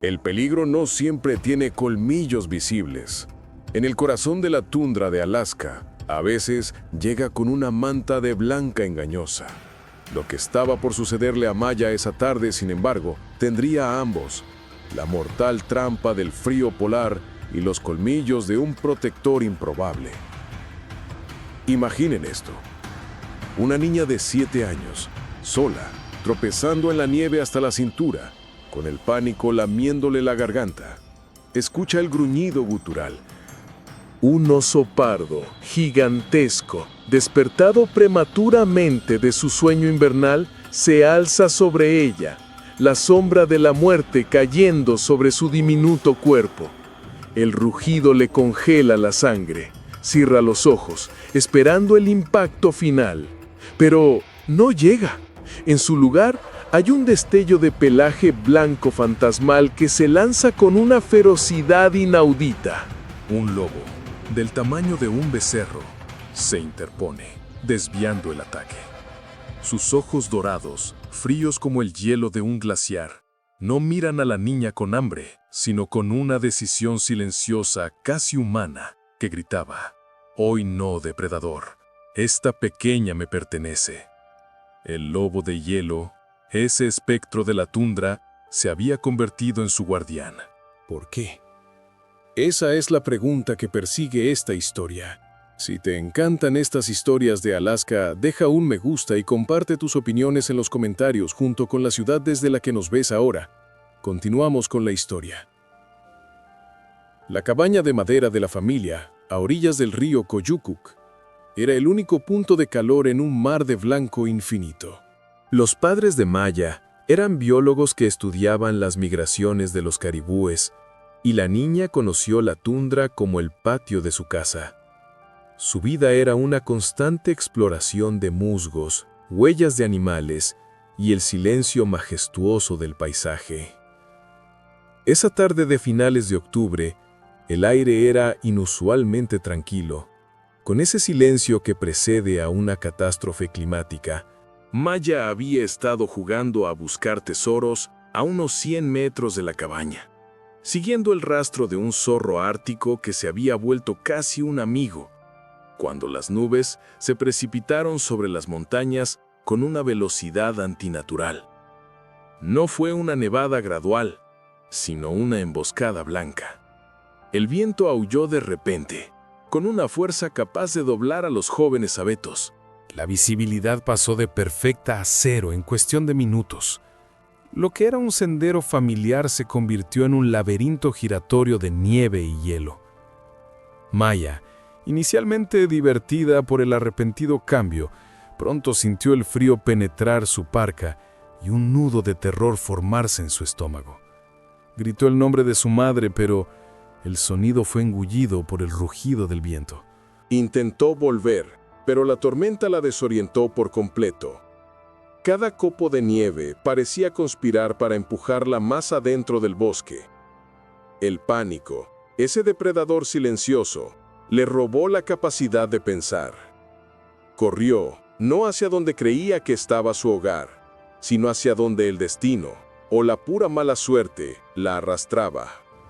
El peligro no siempre tiene colmillos visibles. En el corazón de la tundra de Alaska, a veces llega con una manta de blanca engañosa. Lo que estaba por sucederle a Maya esa tarde, sin embargo, tendría a ambos: la mortal trampa del frío polar y los colmillos de un protector improbable. Imaginen esto: una niña de 7 años, sola, tropezando en la nieve hasta la cintura, con el pánico lamiéndole la garganta. Escucha el gruñido gutural. Un oso pardo, gigantesco, despertado prematuramente de su sueño invernal, se alza sobre ella, la sombra de la muerte cayendo sobre su diminuto cuerpo. El rugido le congela la sangre. Cierra los ojos, esperando el impacto final. Pero no llega. En su lugar, hay un destello de pelaje blanco fantasmal que se lanza con una ferocidad inaudita. Un lobo, del tamaño de un becerro, se interpone, desviando el ataque. Sus ojos dorados, fríos como el hielo de un glaciar, no miran a la niña con hambre, sino con una decisión silenciosa, casi humana, que gritaba: «Hoy no, depredador. Esta pequeña me pertenece». El lobo de hielo, ese espectro de la tundra, se había convertido en su guardián. ¿Por qué? Esa es la pregunta que persigue esta historia. Si te encantan estas historias de Alaska, deja un me gusta y comparte tus opiniones en los comentarios junto con la ciudad desde la que nos ves ahora. Continuamos con la historia. La cabaña de madera de la familia, a orillas del río Koyukuk, era el único punto de calor en un mar de blanco infinito. Los padres de Maya eran biólogos que estudiaban las migraciones de los caribúes, y la niña conoció la tundra como el patio de su casa. Su vida era una constante exploración de musgos, huellas de animales y el silencio majestuoso del paisaje. Esa tarde de finales de octubre, el aire era inusualmente tranquilo. Con ese silencio que precede a una catástrofe climática, Maya había estado jugando a buscar tesoros a unos 100 metros de la cabaña, siguiendo el rastro de un zorro ártico que se había vuelto casi un amigo, cuando las nubes se precipitaron sobre las montañas con una velocidad antinatural. No fue una nevada gradual, sino una emboscada blanca. El viento aulló de repente, con una fuerza capaz de doblar a los jóvenes abetos. La visibilidad pasó de perfecta a cero en cuestión de minutos. Lo que era un sendero familiar se convirtió en un laberinto giratorio de nieve y hielo. Maya, inicialmente divertida por el arrepentido cambio, pronto sintió el frío penetrar su parka y un nudo de terror formarse en su estómago. Gritó el nombre de su madre, pero el sonido fue engullido por el rugido del viento. Intentó volver, pero la tormenta la desorientó por completo. Cada copo de nieve parecía conspirar para empujarla más adentro del bosque. El pánico, ese depredador silencioso, le robó la capacidad de pensar. Corrió, no hacia donde creía que estaba su hogar, sino hacia donde el destino, o la pura mala suerte, la arrastraba.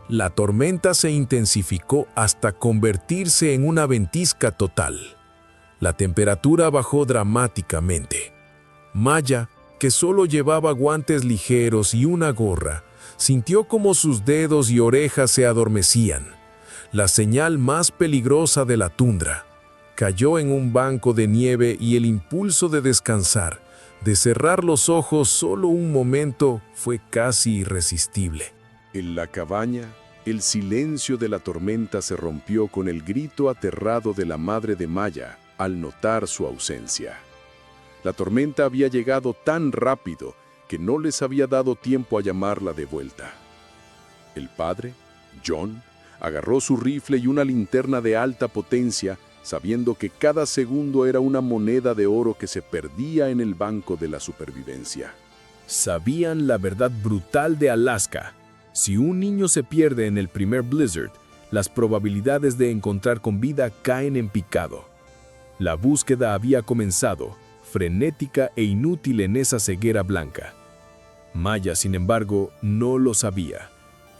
La tormenta se intensificó hasta convertirse en una ventisca total. La temperatura bajó dramáticamente. Maya, que solo llevaba guantes ligeros y una gorra, sintió como sus dedos y orejas se adormecían. La señal más peligrosa de la tundra. Cayó en un banco de nieve y el impulso de descansar, de cerrar los ojos solo un momento, fue casi irresistible. En la cabaña, el silencio de la tormenta se rompió con el grito aterrado de la madre de Maya al notar su ausencia. La tormenta había llegado tan rápido que no les había dado tiempo a llamarla de vuelta. El padre, John, agarró su rifle y una linterna de alta potencia, sabiendo que cada segundo era una moneda de oro que se perdía en el banco de la supervivencia. Sabían la verdad brutal de Alaska. Si un niño se pierde en el primer blizzard, las probabilidades de encontrar con vida caen en picado. La búsqueda había comenzado, frenética e inútil en esa ceguera blanca. Maya, sin embargo, no lo sabía.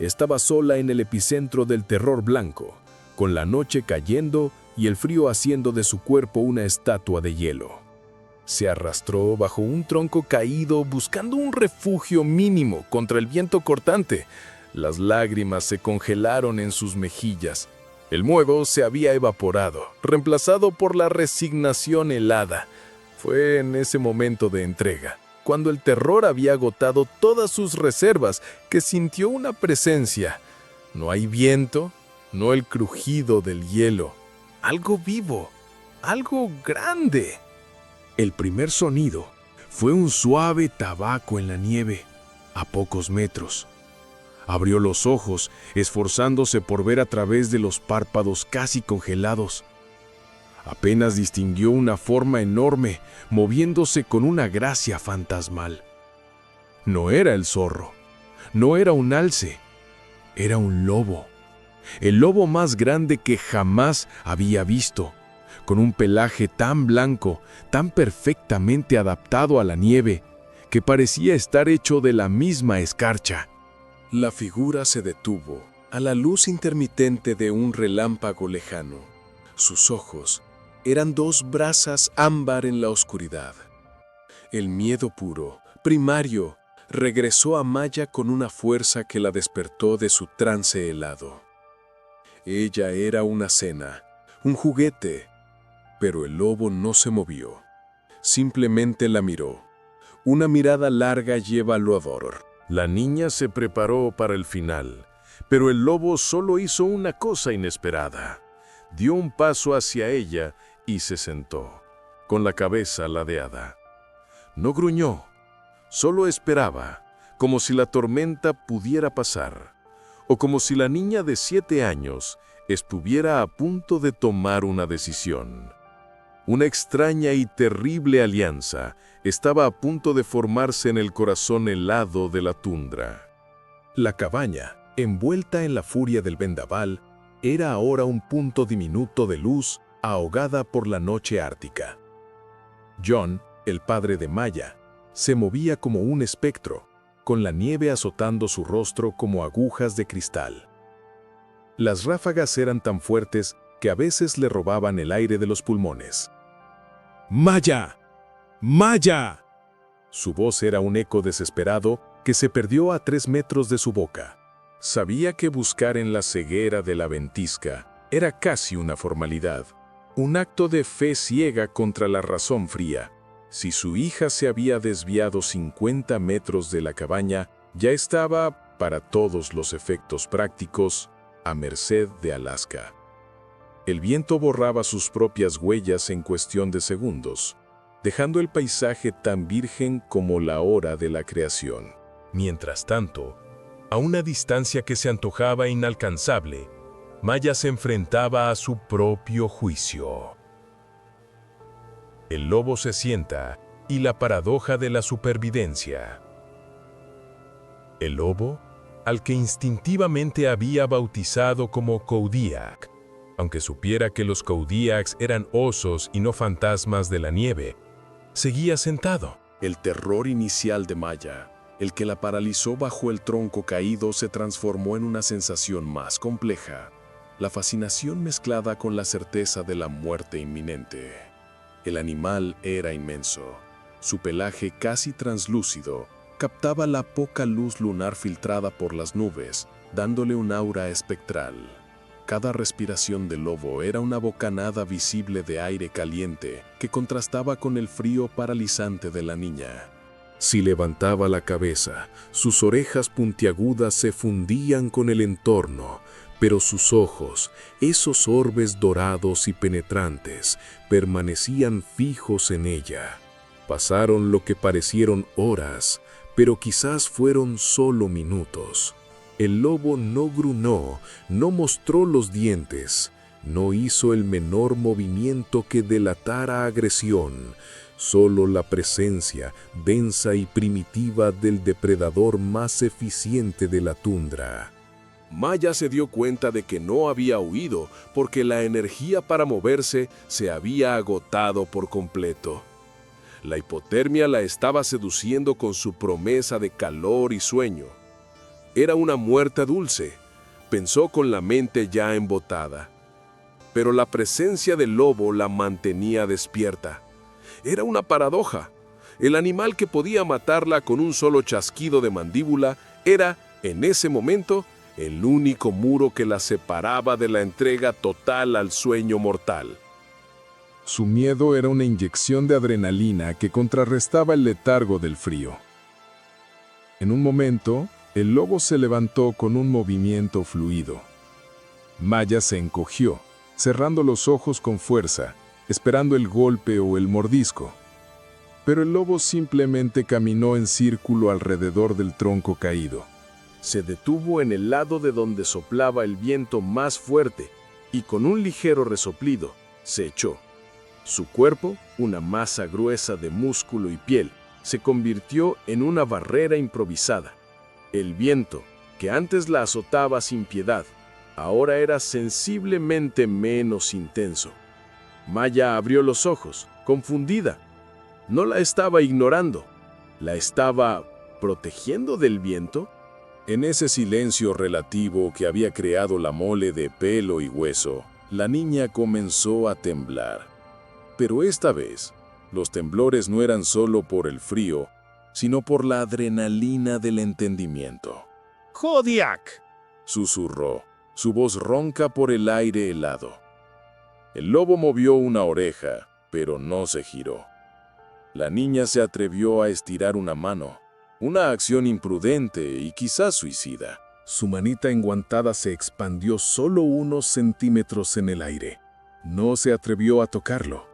Estaba sola en el epicentro del terror blanco, con la noche cayendo y el frío haciendo de su cuerpo una estatua de hielo. Se arrastró bajo un tronco caído buscando un refugio mínimo contra el viento cortante. Las lágrimas se congelaron en sus mejillas. El miedo se había evaporado, reemplazado por la resignación helada. Fue en ese momento de entrega, cuando el terror había agotado todas sus reservas, que sintió una presencia. No hay viento, no el crujido del hielo. Algo vivo, algo grande. El primer sonido fue un suave tabaco en la nieve, a pocos metros. Abrió los ojos, esforzándose por ver a través de los párpados casi congelados. Apenas distinguió una forma enorme, moviéndose con una gracia fantasmal. No era el zorro, no era un alce, era un lobo. El lobo más grande que jamás había visto, con un pelaje tan blanco, tan perfectamente adaptado a la nieve, que parecía estar hecho de la misma escarcha. La figura se detuvo a la luz intermitente de un relámpago lejano. Sus ojos eran dos brasas ámbar en la oscuridad. El miedo puro, primario, regresó a Maya con una fuerza que la despertó de su trance helado. Ella era una cena, un juguete, pero el lobo no se movió. Simplemente la miró. Una mirada larga y evaluadora. La niña se preparó para el final, pero el lobo solo hizo una cosa inesperada. Dio un paso hacia ella y se sentó, con la cabeza ladeada. No gruñó, solo esperaba, como si la tormenta pudiera pasar, o como si la niña de 7 años estuviera a punto de tomar una decisión. Una extraña y terrible alianza estaba a punto de formarse en el corazón helado de la tundra. La cabaña, envuelta en la furia del vendaval, era ahora un punto diminuto de luz ahogada por la noche ártica. John, el padre de Maya, se movía como un espectro, con la nieve azotando su rostro como agujas de cristal. Las ráfagas eran tan fuertes que a veces le robaban el aire de los pulmones. ¡Maya! ¡Maya! Su voz era un eco desesperado que se perdió a 3 metros de su boca. Sabía que buscar en la ceguera de la ventisca era casi una formalidad, un acto de fe ciega contra la razón fría. Si su hija se había desviado 50 metros de la cabaña, ya estaba, para todos los efectos prácticos, a merced de Alaska. El viento borraba sus propias huellas en cuestión de segundos, dejando el paisaje tan virgen como la hora de la creación. Mientras tanto, a una distancia que se antojaba inalcanzable, Maya se enfrentaba a su propio juicio. El lobo se sienta y la paradoja de la supervivencia. El lobo, al que instintivamente había bautizado como Kodiak, aunque supiera que los Kodiaks eran osos y no fantasmas de la nieve, seguía sentado. El terror inicial de Maya, el que la paralizó bajo el tronco caído, se transformó en una sensación más compleja, la fascinación mezclada con la certeza de la muerte inminente. El animal era inmenso. Su pelaje casi translúcido captaba la poca luz lunar filtrada por las nubes, dándole un aura espectral. Cada respiración del lobo era una bocanada visible de aire caliente que contrastaba con el frío paralizante de la niña. Si levantaba la cabeza, sus orejas puntiagudas se fundían con el entorno, pero sus ojos, esos orbes dorados y penetrantes, permanecían fijos en ella. Pasaron lo que parecieron horas, pero quizás fueron solo minutos. El lobo no gruñó, no mostró los dientes, no hizo el menor movimiento que delatara agresión, solo la presencia densa y primitiva del depredador más eficiente de la tundra. Maya se dio cuenta de que no había huido porque la energía para moverse se había agotado por completo. La hipotermia la estaba seduciendo con su promesa de calor y sueño. Era una muerte dulce, pensó con la mente ya embotada. Pero la presencia del lobo la mantenía despierta. Era una paradoja. El animal que podía matarla con un solo chasquido de mandíbula era, en ese momento, el único muro que la separaba de la entrega total al sueño mortal. Su miedo era una inyección de adrenalina que contrarrestaba el letargo del frío. En un momento, el lobo se levantó con un movimiento fluido. Maya se encogió, cerrando los ojos con fuerza, esperando el golpe o el mordisco. Pero el lobo simplemente caminó en círculo alrededor del tronco caído. Se detuvo en el lado de donde soplaba el viento más fuerte y con un ligero resoplido se echó. Su cuerpo, una masa gruesa de músculo y piel, se convirtió en una barrera improvisada. El viento, que antes la azotaba sin piedad, ahora era sensiblemente menos intenso. Maya abrió los ojos, confundida. No la estaba ignorando, la estaba protegiendo del viento. En ese silencio relativo que había creado la mole de pelo y hueso, la niña comenzó a temblar. Pero esta vez, los temblores no eran solo por el frío, sino por la adrenalina del entendimiento. ¡Kodiak!, susurró, su voz ronca por el aire helado. El lobo movió una oreja, pero no se giró. La niña se atrevió a estirar una mano, una acción imprudente y quizás suicida. Su manita enguantada se expandió solo unos centímetros en el aire. No se atrevió a tocarlo.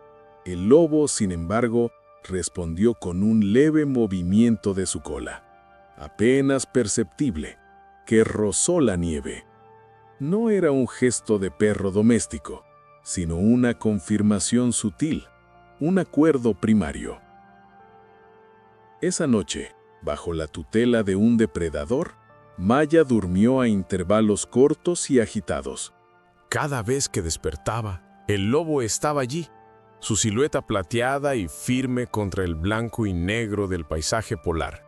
El lobo, sin embargo, respondió con un leve movimiento de su cola, apenas perceptible, que rozó la nieve. No era un gesto de perro doméstico, sino una confirmación sutil, un acuerdo primario. Esa noche, bajo la tutela de un depredador, Maya durmió a intervalos cortos y agitados. Cada vez que despertaba, el lobo estaba allí, su silueta plateada y firme contra el blanco y negro del paisaje polar.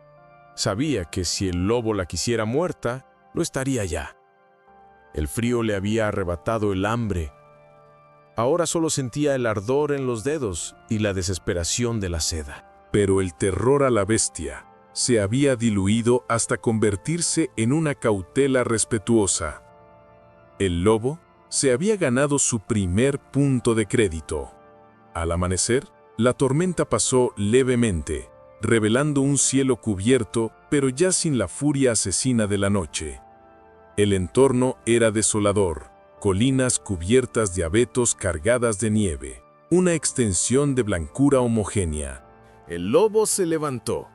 Sabía que si el lobo la quisiera muerta, no estaría ya. El frío le había arrebatado el hambre. Ahora solo sentía el ardor en los dedos y la desesperación de la seda. Pero el terror a la bestia se había diluido hasta convertirse en una cautela respetuosa. El lobo se había ganado su primer punto de crédito. Al amanecer, la tormenta pasó levemente, revelando un cielo cubierto, pero ya sin la furia asesina de la noche. El entorno era desolador, colinas cubiertas de abetos cargadas de nieve, una extensión de blancura homogénea. El lobo se levantó.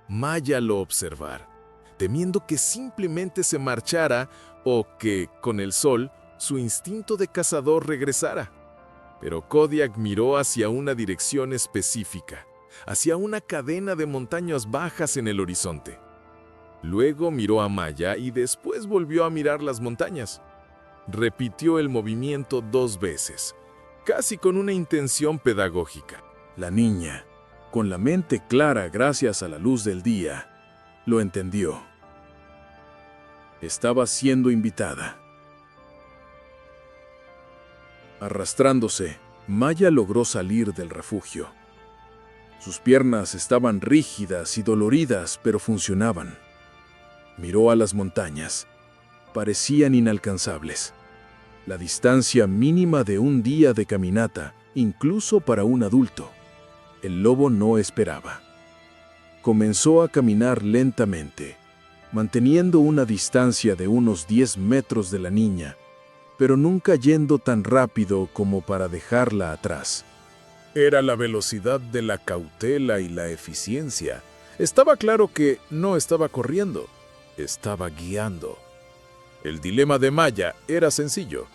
Maya lo observara, temiendo que simplemente se marchara o que, con el sol, su instinto de cazador regresara. Pero Kodiak miró hacia una dirección específica, hacia una cadena de montañas bajas en el horizonte. Luego miró a Maya y después volvió a mirar las montañas. Repitió el movimiento 2 veces, casi con una intención pedagógica. La niña, con la mente clara gracias a la luz del día, lo entendió. Estaba siendo invitada. Arrastrándose, Maya logró salir del refugio. Sus piernas estaban rígidas y doloridas, pero funcionaban. Miró a las montañas. Parecían inalcanzables. La distancia mínima de un día de caminata, incluso para un adulto. El lobo no esperaba. Comenzó a caminar lentamente, manteniendo una distancia de unos 10 metros de la niña, pero nunca yendo tan rápido como para dejarla atrás. Era la velocidad de la cautela y la eficiencia. Estaba claro que no estaba corriendo, estaba guiando. El dilema de Maya era sencillo: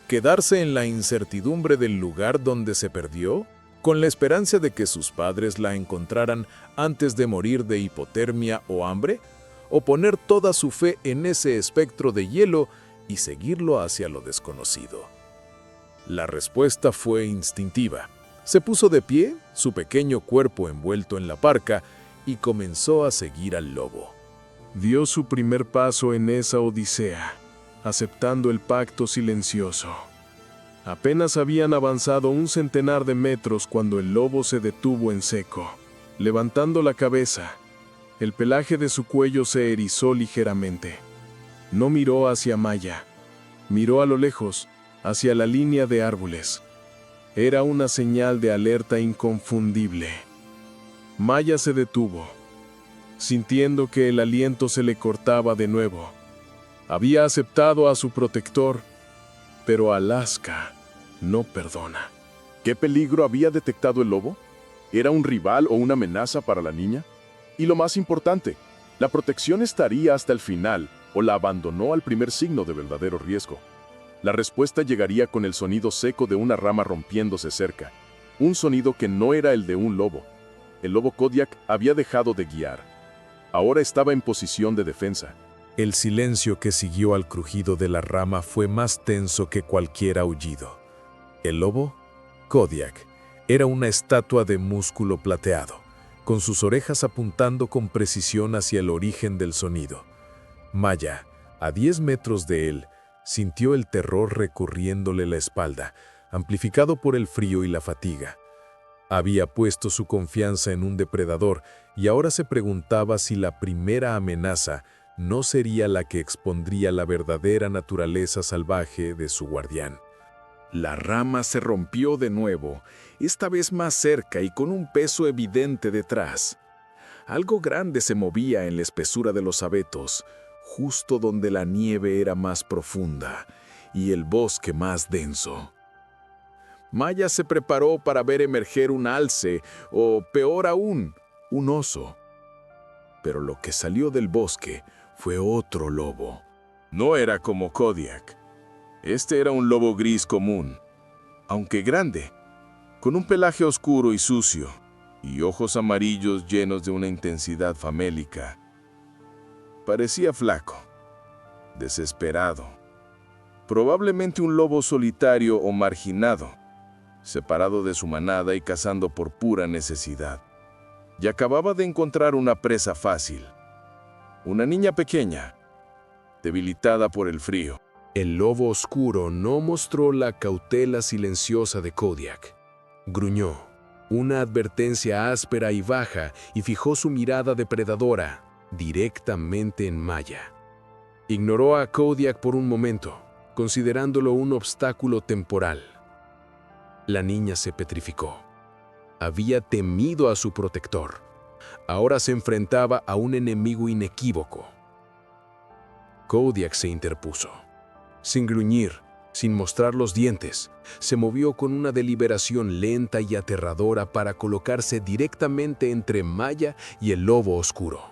quedarse en la incertidumbre del lugar donde se perdió, con la esperanza de que sus padres la encontraran antes de morir de hipotermia o hambre, o poner toda su fe en ese espectro de hielo y seguirlo hacia lo desconocido. La respuesta fue instintiva. Se puso de pie, su pequeño cuerpo envuelto en la parca, y comenzó a seguir al lobo. dio su primer paso en esa odisea, aceptando el pacto silencioso. Apenas habían avanzado 1 centenar de metros cuando el lobo se detuvo en seco. Levantando la cabeza, el pelaje de su cuello se erizó ligeramente. No miró hacia Maya, miró a lo lejos, hacia la línea de árboles. Era una señal de alerta inconfundible. Maya se detuvo, sintiendo que el aliento se le cortaba de nuevo. Había aceptado a su protector, pero Alaska no perdona. ¿Qué peligro había detectado el lobo? ¿Era un rival o una amenaza para la niña? Y lo más importante, ¿la protección estaría hasta el final o la abandonó al primer signo de verdadero riesgo? La respuesta llegaría con el sonido seco de una rama rompiéndose cerca, un sonido que no era el de un lobo. El lobo Kodiak había dejado de guiar. Ahora estaba en posición de defensa. El silencio que siguió al crujido de la rama fue más tenso que cualquier aullido. El lobo, Kodiak, era una estatua de músculo plateado, con sus orejas apuntando con precisión hacia el origen del sonido. Maya, a 10 metros de él, sintió el terror recorriéndole la espalda, amplificado por el frío y la fatiga. Había puesto su confianza en un depredador y ahora se preguntaba si la primera amenaza no sería la que expondría la verdadera naturaleza salvaje de su guardián. La rama se rompió de nuevo, esta vez más cerca y con un peso evidente detrás. Algo grande se movía en la espesura de los abetos, justo donde la nieve era más profunda y el bosque más denso. Maya se preparó para ver emerger un alce o, peor aún, un oso. Pero lo que salió del bosque fue otro lobo. No era como Kodiak. Este era un lobo gris común, aunque grande, con un pelaje oscuro y sucio, y ojos amarillos llenos de una intensidad famélica. Parecía flaco, desesperado, probablemente un lobo solitario o marginado, separado de su manada y cazando por pura necesidad. Y acababa de encontrar una presa fácil, una niña pequeña, debilitada por el frío. El lobo oscuro no mostró la cautela silenciosa de Kodiak. Gruñó, una advertencia áspera y baja, y fijó su mirada depredadora directamente en Maya. Ignoró a Kodiak por un momento, considerándolo un obstáculo temporal. La niña se petrificó. Había temido a su protector. Ahora se enfrentaba a un enemigo inequívoco. Kodiak se interpuso. Sin gruñir, sin mostrar los dientes, se movió con una deliberación lenta y aterradora para colocarse directamente entre Maya y el lobo oscuro.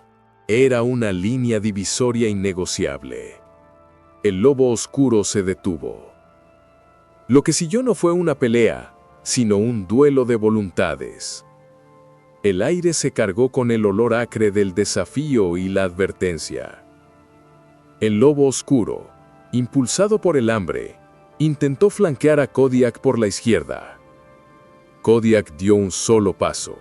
Era una línea divisoria innegociable. El lobo oscuro se detuvo. Lo que siguió no fue una pelea, sino un duelo de voluntades. El aire se cargó con el olor acre del desafío y la advertencia. El lobo oscuro, impulsado por el hambre, intentó flanquear a Kodiak por la izquierda. Kodiak dio un solo paso,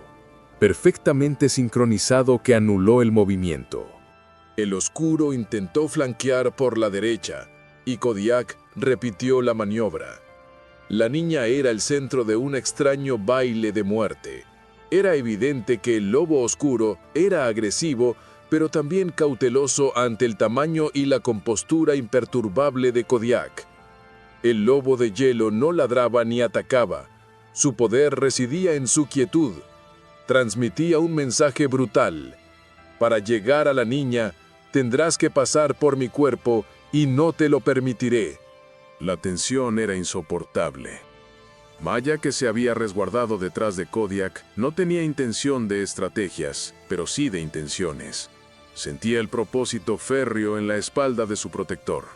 perfectamente sincronizado, que anuló el movimiento. El oscuro intentó flanquear por la derecha y Kodiak repitió la maniobra. La niña era el centro de un extraño baile de muerte. Era evidente que el lobo oscuro era agresivo, pero también cauteloso ante el tamaño y la compostura imperturbable de Kodiak. El lobo de hielo no ladraba ni atacaba. Su poder residía en su quietud. Transmitía un mensaje brutal. Para llegar a la niña, tendrás que pasar por mi cuerpo y no te lo permitiré. La tensión era insoportable. Maya, que se había resguardado detrás de Kodiak, no tenía intención de estrategias, pero sí de intenciones. Sentía el propósito férreo en la espalda de su protector.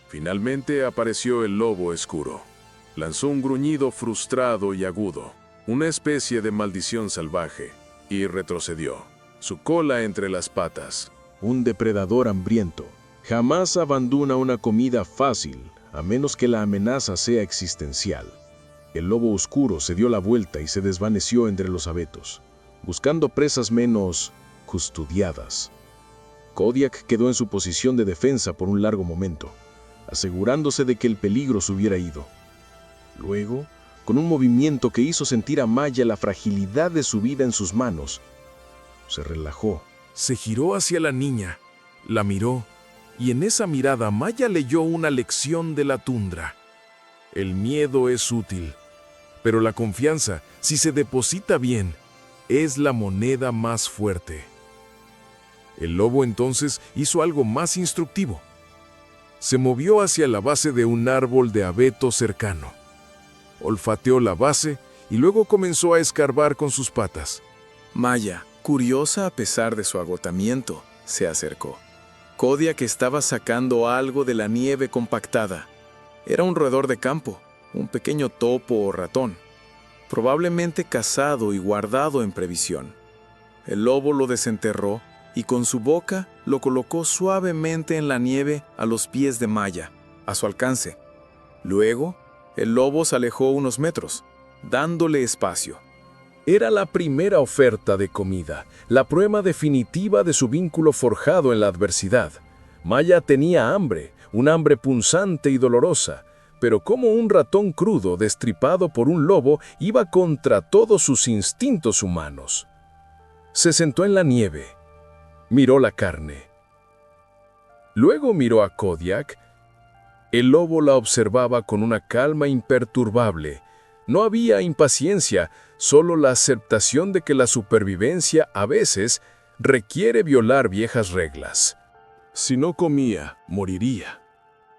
Finalmente apareció el lobo oscuro. Lanzó un gruñido frustrado y agudo, una especie de maldición salvaje, y retrocedió, su cola entre las patas. Un depredador hambriento jamás abandona una comida fácil, a menos que la amenaza sea existencial. El lobo oscuro se dio la vuelta y se desvaneció entre los abetos, buscando presas menos custodiadas. Kodiak quedó en su posición de defensa por un largo momento, asegurándose de que el peligro se hubiera ido. Luego, con un movimiento que hizo sentir a Maya la fragilidad de su vida en sus manos, se relajó. Se giró hacia la niña, la miró, y en esa mirada Maya leyó una lección de la tundra. El miedo es útil, pero la confianza, si se deposita bien, es la moneda más fuerte. El lobo entonces hizo algo más instructivo. Se movió hacia la base de un árbol de abeto cercano. Olfateó la base y luego comenzó a escarbar con sus patas. Maya, curiosa a pesar de su agotamiento, se acercó. Kodiak estaba sacando algo de la nieve compactada. Era un roedor de campo, un pequeño topo o ratón, probablemente cazado y guardado en previsión. El lobo lo desenterró y con su boca lo colocó suavemente en la nieve a los pies de Maya, a su alcance. Luego, el lobo se alejó unos metros, dándole espacio. Era la primera oferta de comida, la prueba definitiva de su vínculo forjado en la adversidad. Maya tenía hambre, un hambre punzante y dolorosa, pero como un ratón crudo destripado por un lobo iba contra todos sus instintos humanos. Se sentó en la nieve, miró la carne. Luego miró a Kodiak. El lobo la observaba con una calma imperturbable. No había impaciencia, solo la aceptación de que la supervivencia a veces requiere violar viejas reglas. Si no comía, moriría.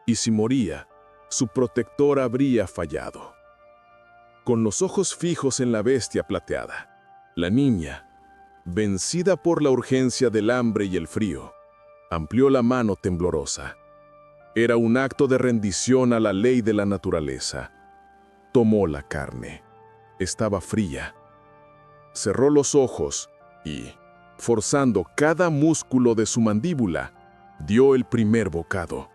Y si moría, su protector habría fallado. Con los ojos fijos en la bestia plateada, la niña, vencida por la urgencia del hambre y el frío, amplió la mano temblorosa. Era un acto de rendición a la ley de la naturaleza. Tomó la carne. Estaba fría. Cerró los ojos y, forzando cada músculo de su mandíbula, dio el primer bocado.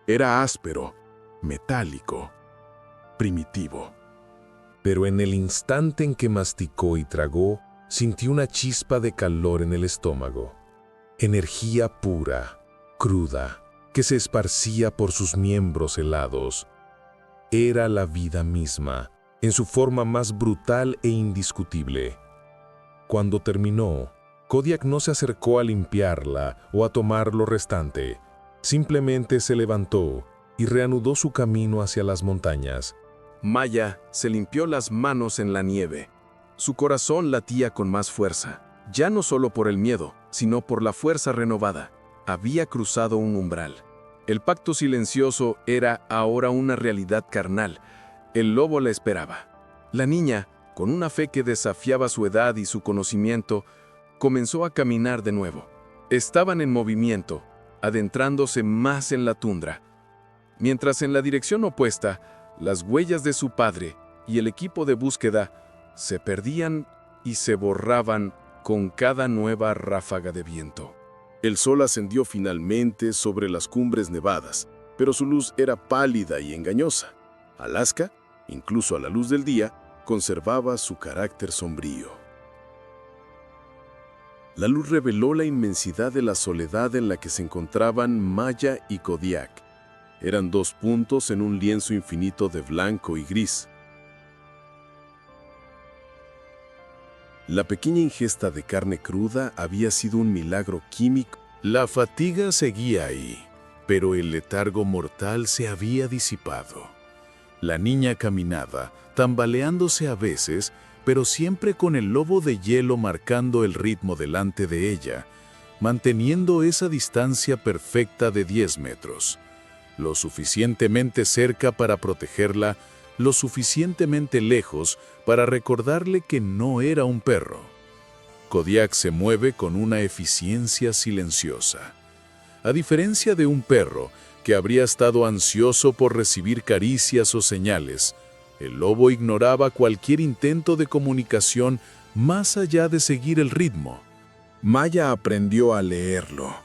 Era áspero, metálico, primitivo. Pero en el instante en que masticó y tragó, sintió una chispa de calor en el estómago. Energía pura, cruda, que se esparcía por sus miembros helados. Era la vida misma, en su forma más brutal e indiscutible. Cuando terminó, Kodiak no se acercó a limpiarla o a tomar lo restante. Simplemente se levantó y reanudó su camino hacia las montañas. Maya se limpió las manos en la nieve. Su corazón latía con más fuerza, ya no solo por el miedo, sino por la fuerza renovada. Había cruzado un umbral. El pacto silencioso era ahora una realidad carnal. El lobo la esperaba. La niña, con una fe que desafiaba su edad y su conocimiento, comenzó a caminar de nuevo. Estaban en movimiento, adentrándose más en la tundra. Mientras en la dirección opuesta, las huellas de su padre y el equipo de búsqueda se perdían y se borraban con cada nueva ráfaga de viento. El sol ascendió finalmente sobre las cumbres nevadas, pero su luz era pálida y engañosa. Alaska, incluso a la luz del día, conservaba su carácter sombrío. La luz reveló la inmensidad de la soledad en la que se encontraban Maya y Kodiak. Eran dos puntos en un lienzo infinito de blanco y gris. La pequeña ingesta de carne cruda había sido un milagro químico. La fatiga seguía ahí, pero el letargo mortal se había disipado. La niña caminaba, tambaleándose a veces, pero siempre con el lobo de hielo marcando el ritmo delante de ella, manteniendo esa distancia perfecta de 10 metros. Lo suficientemente cerca para protegerla, lo suficientemente lejos para recordarle que no era un perro. Kodiak se mueve con una eficiencia silenciosa. A diferencia de un perro que habría estado ansioso por recibir caricias o señales, el lobo ignoraba cualquier intento de comunicación más allá de seguir el ritmo. Maya aprendió a leerlo.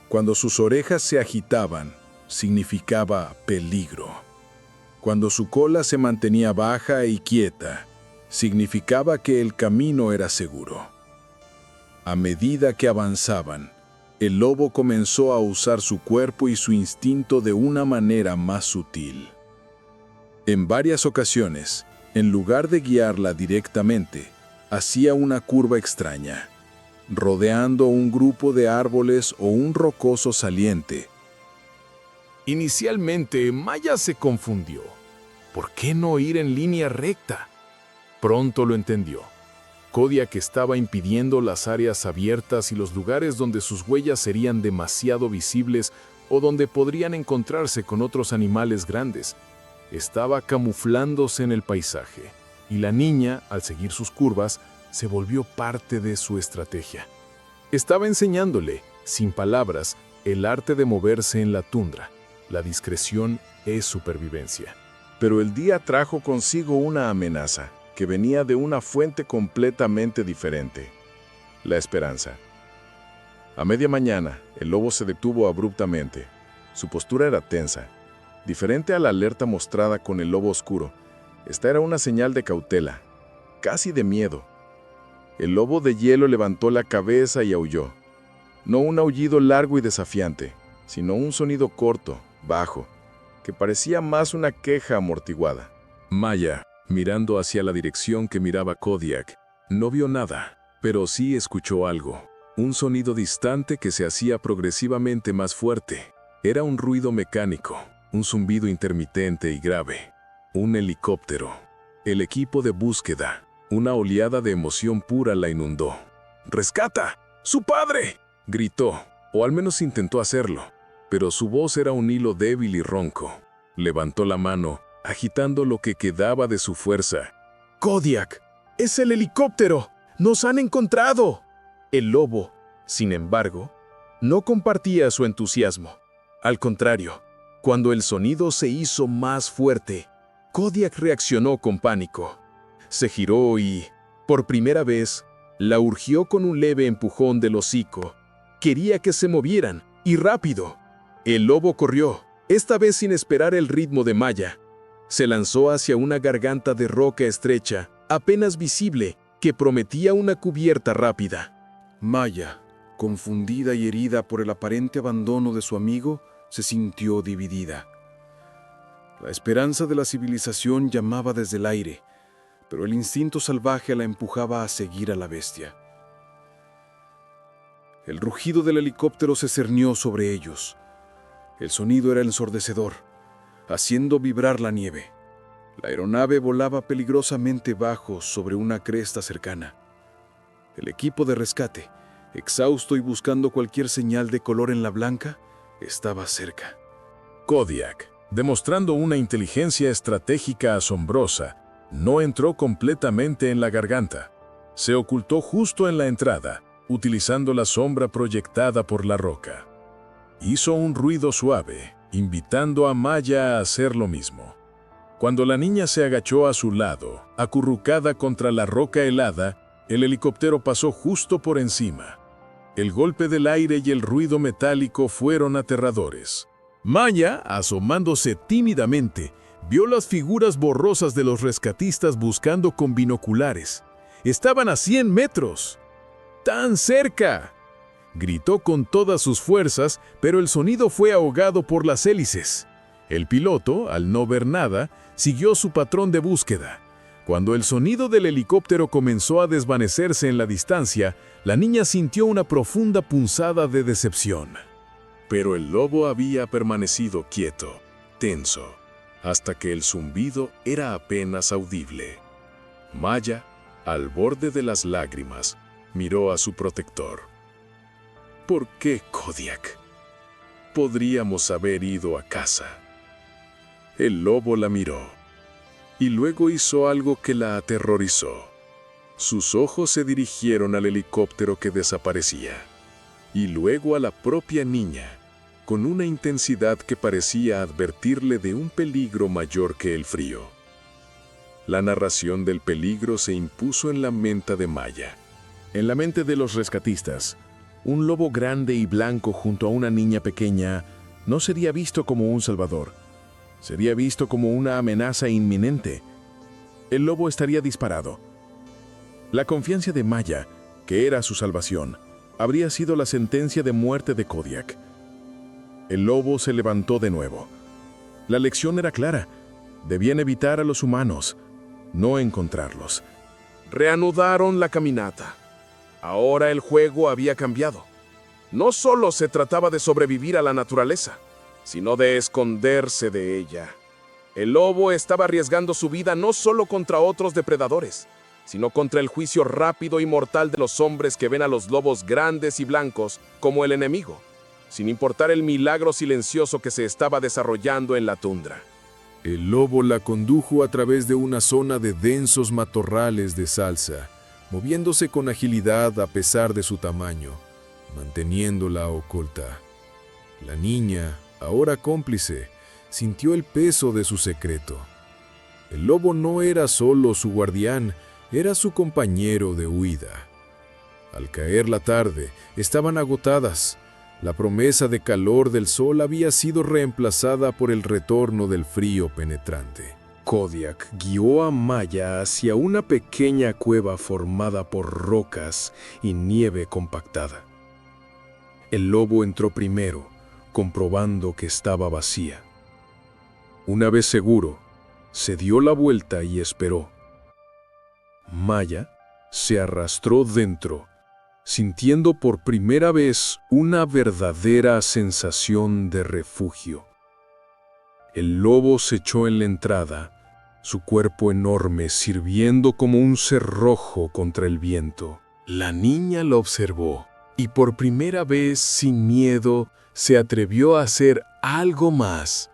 Cuando sus orejas se agitaban, significaba peligro. Cuando su cola se mantenía baja y quieta, significaba que el camino era seguro. A medida que avanzaban, el lobo comenzó a usar su cuerpo y su instinto de una manera más sutil. En varias ocasiones, en lugar de guiarla directamente, hacía una curva extraña, rodeando un grupo de árboles o un rocoso saliente. Inicialmente, Maya se confundió. ¿Por qué no ir en línea recta? Pronto lo entendió. Kodiak estaba impidiendo las áreas abiertas y los lugares donde sus huellas serían demasiado visibles o donde podrían encontrarse con otros animales grandes. Estaba camuflándose en el paisaje, y la niña, al seguir sus curvas, se volvió parte de su estrategia. Estaba enseñándole, sin palabras, el arte de moverse en la tundra. La discreción es supervivencia. Pero el día trajo consigo una amenaza que venía de una fuente completamente diferente: la esperanza. A media mañana, el lobo se detuvo abruptamente. Su postura era tensa, diferente a la alerta mostrada con el lobo oscuro. Esta era una señal de cautela, casi de miedo. El lobo de hielo levantó la cabeza y aulló. No un aullido largo y desafiante, sino un sonido corto, bajo, que parecía más una queja amortiguada. Maya, mirando hacia la dirección que miraba Kodiak, no vio nada, pero sí escuchó algo. Un sonido distante que se hacía progresivamente más fuerte. Era un ruido mecánico, un zumbido intermitente y grave. Un helicóptero. El equipo de búsqueda. Una oleada de emoción pura la inundó. ¡Rescata! ¡Su padre!, gritó, o al menos intentó hacerlo, pero su voz era un hilo débil y ronco. Levantó la mano, agitando lo que quedaba de su fuerza. ¡Kodiak! ¡Es el helicóptero! ¡Nos han encontrado! El lobo, sin embargo, no compartía su entusiasmo. Al contrario, cuando el sonido se hizo más fuerte, Kodiak reaccionó con pánico. Se giró y, por primera vez, la urgió con un leve empujón del hocico. Quería que se movieran, y rápido. El lobo corrió, esta vez sin esperar el ritmo de Maya. Se lanzó hacia una garganta de roca estrecha, apenas visible, que prometía una cubierta rápida. Maya, confundida y herida por el aparente abandono de su amigo, se sintió dividida. La esperanza de la civilización llamaba desde el aire, pero el instinto salvaje la empujaba a seguir a la bestia. El rugido del helicóptero se cernió sobre ellos. El sonido era ensordecedor, haciendo vibrar la nieve. La aeronave volaba peligrosamente bajo sobre una cresta cercana. El equipo de rescate, exhausto y buscando cualquier señal de color en la blanca, estaba cerca. Kodiak, demostrando una inteligencia estratégica asombrosa, no entró completamente en la garganta. Se ocultó justo en la entrada, utilizando la sombra proyectada por la roca. Hizo un ruido suave, invitando a Maya a hacer lo mismo. Cuando la niña se agachó a su lado, acurrucada contra la roca helada, el helicóptero pasó justo por encima. El golpe del aire y el ruido metálico fueron aterradores. Maya, asomándose tímidamente, vio las figuras borrosas de los rescatistas buscando con binoculares. ¡Estaban a 100 metros! ¡Tan cerca!, gritó con todas sus fuerzas, pero el sonido fue ahogado por las hélices. El piloto, al no ver nada, siguió su patrón de búsqueda. Cuando el sonido del helicóptero comenzó a desvanecerse en la distancia, la niña sintió una profunda punzada de decepción. Pero el lobo había permanecido quieto, tenso, hasta que el zumbido era apenas audible. Maya, al borde de las lágrimas, miró a su protector. ¿Por qué, Kodiak? Podríamos haber ido a casa. El lobo la miró. Y luego hizo algo que la aterrorizó. Sus ojos se dirigieron al helicóptero que desaparecía, y luego a la propia niña, con una intensidad que parecía advertirle de un peligro mayor que el frío. La narración del peligro se impuso en la mente de Maya. En la mente de los rescatistas, un lobo grande y blanco junto a una niña pequeña no sería visto como un salvador. Sería visto como una amenaza inminente. El lobo estaría disparado. La confianza de Maya, que era su salvación, habría sido la sentencia de muerte de Kodiak. El lobo se levantó de nuevo. La lección era clara. Debían evitar a los humanos, no encontrarlos. Reanudaron la caminata. Ahora el juego había cambiado. No solo se trataba de sobrevivir a la naturaleza, sino de esconderse de ella. El lobo estaba arriesgando su vida no solo contra otros depredadores, sino contra el juicio rápido y mortal de los hombres que ven a los lobos grandes y blancos como el enemigo, sin importar el milagro silencioso que se estaba desarrollando en la tundra. El lobo la condujo a través de una zona de densos matorrales de salsa, moviéndose con agilidad a pesar de su tamaño, manteniéndola oculta. La niña, ahora cómplice, sintió el peso de su secreto. El lobo no era solo su guardián, era su compañero de huida. Al caer la tarde, estaban agotadas. La promesa de calor del sol había sido reemplazada por el retorno del frío penetrante. Kodiak guió a Maya hacia una pequeña cueva formada por rocas y nieve compactada. El lobo entró primero, comprobando que estaba vacía. Una vez seguro, se dio la vuelta y esperó. Maya se arrastró dentro, sintiendo por primera vez una verdadera sensación de refugio. El lobo se echó en la entrada, su cuerpo enorme sirviendo como un cerrojo contra el viento. La niña lo observó y por primera vez, sin miedo, se atrevió a hacer algo más.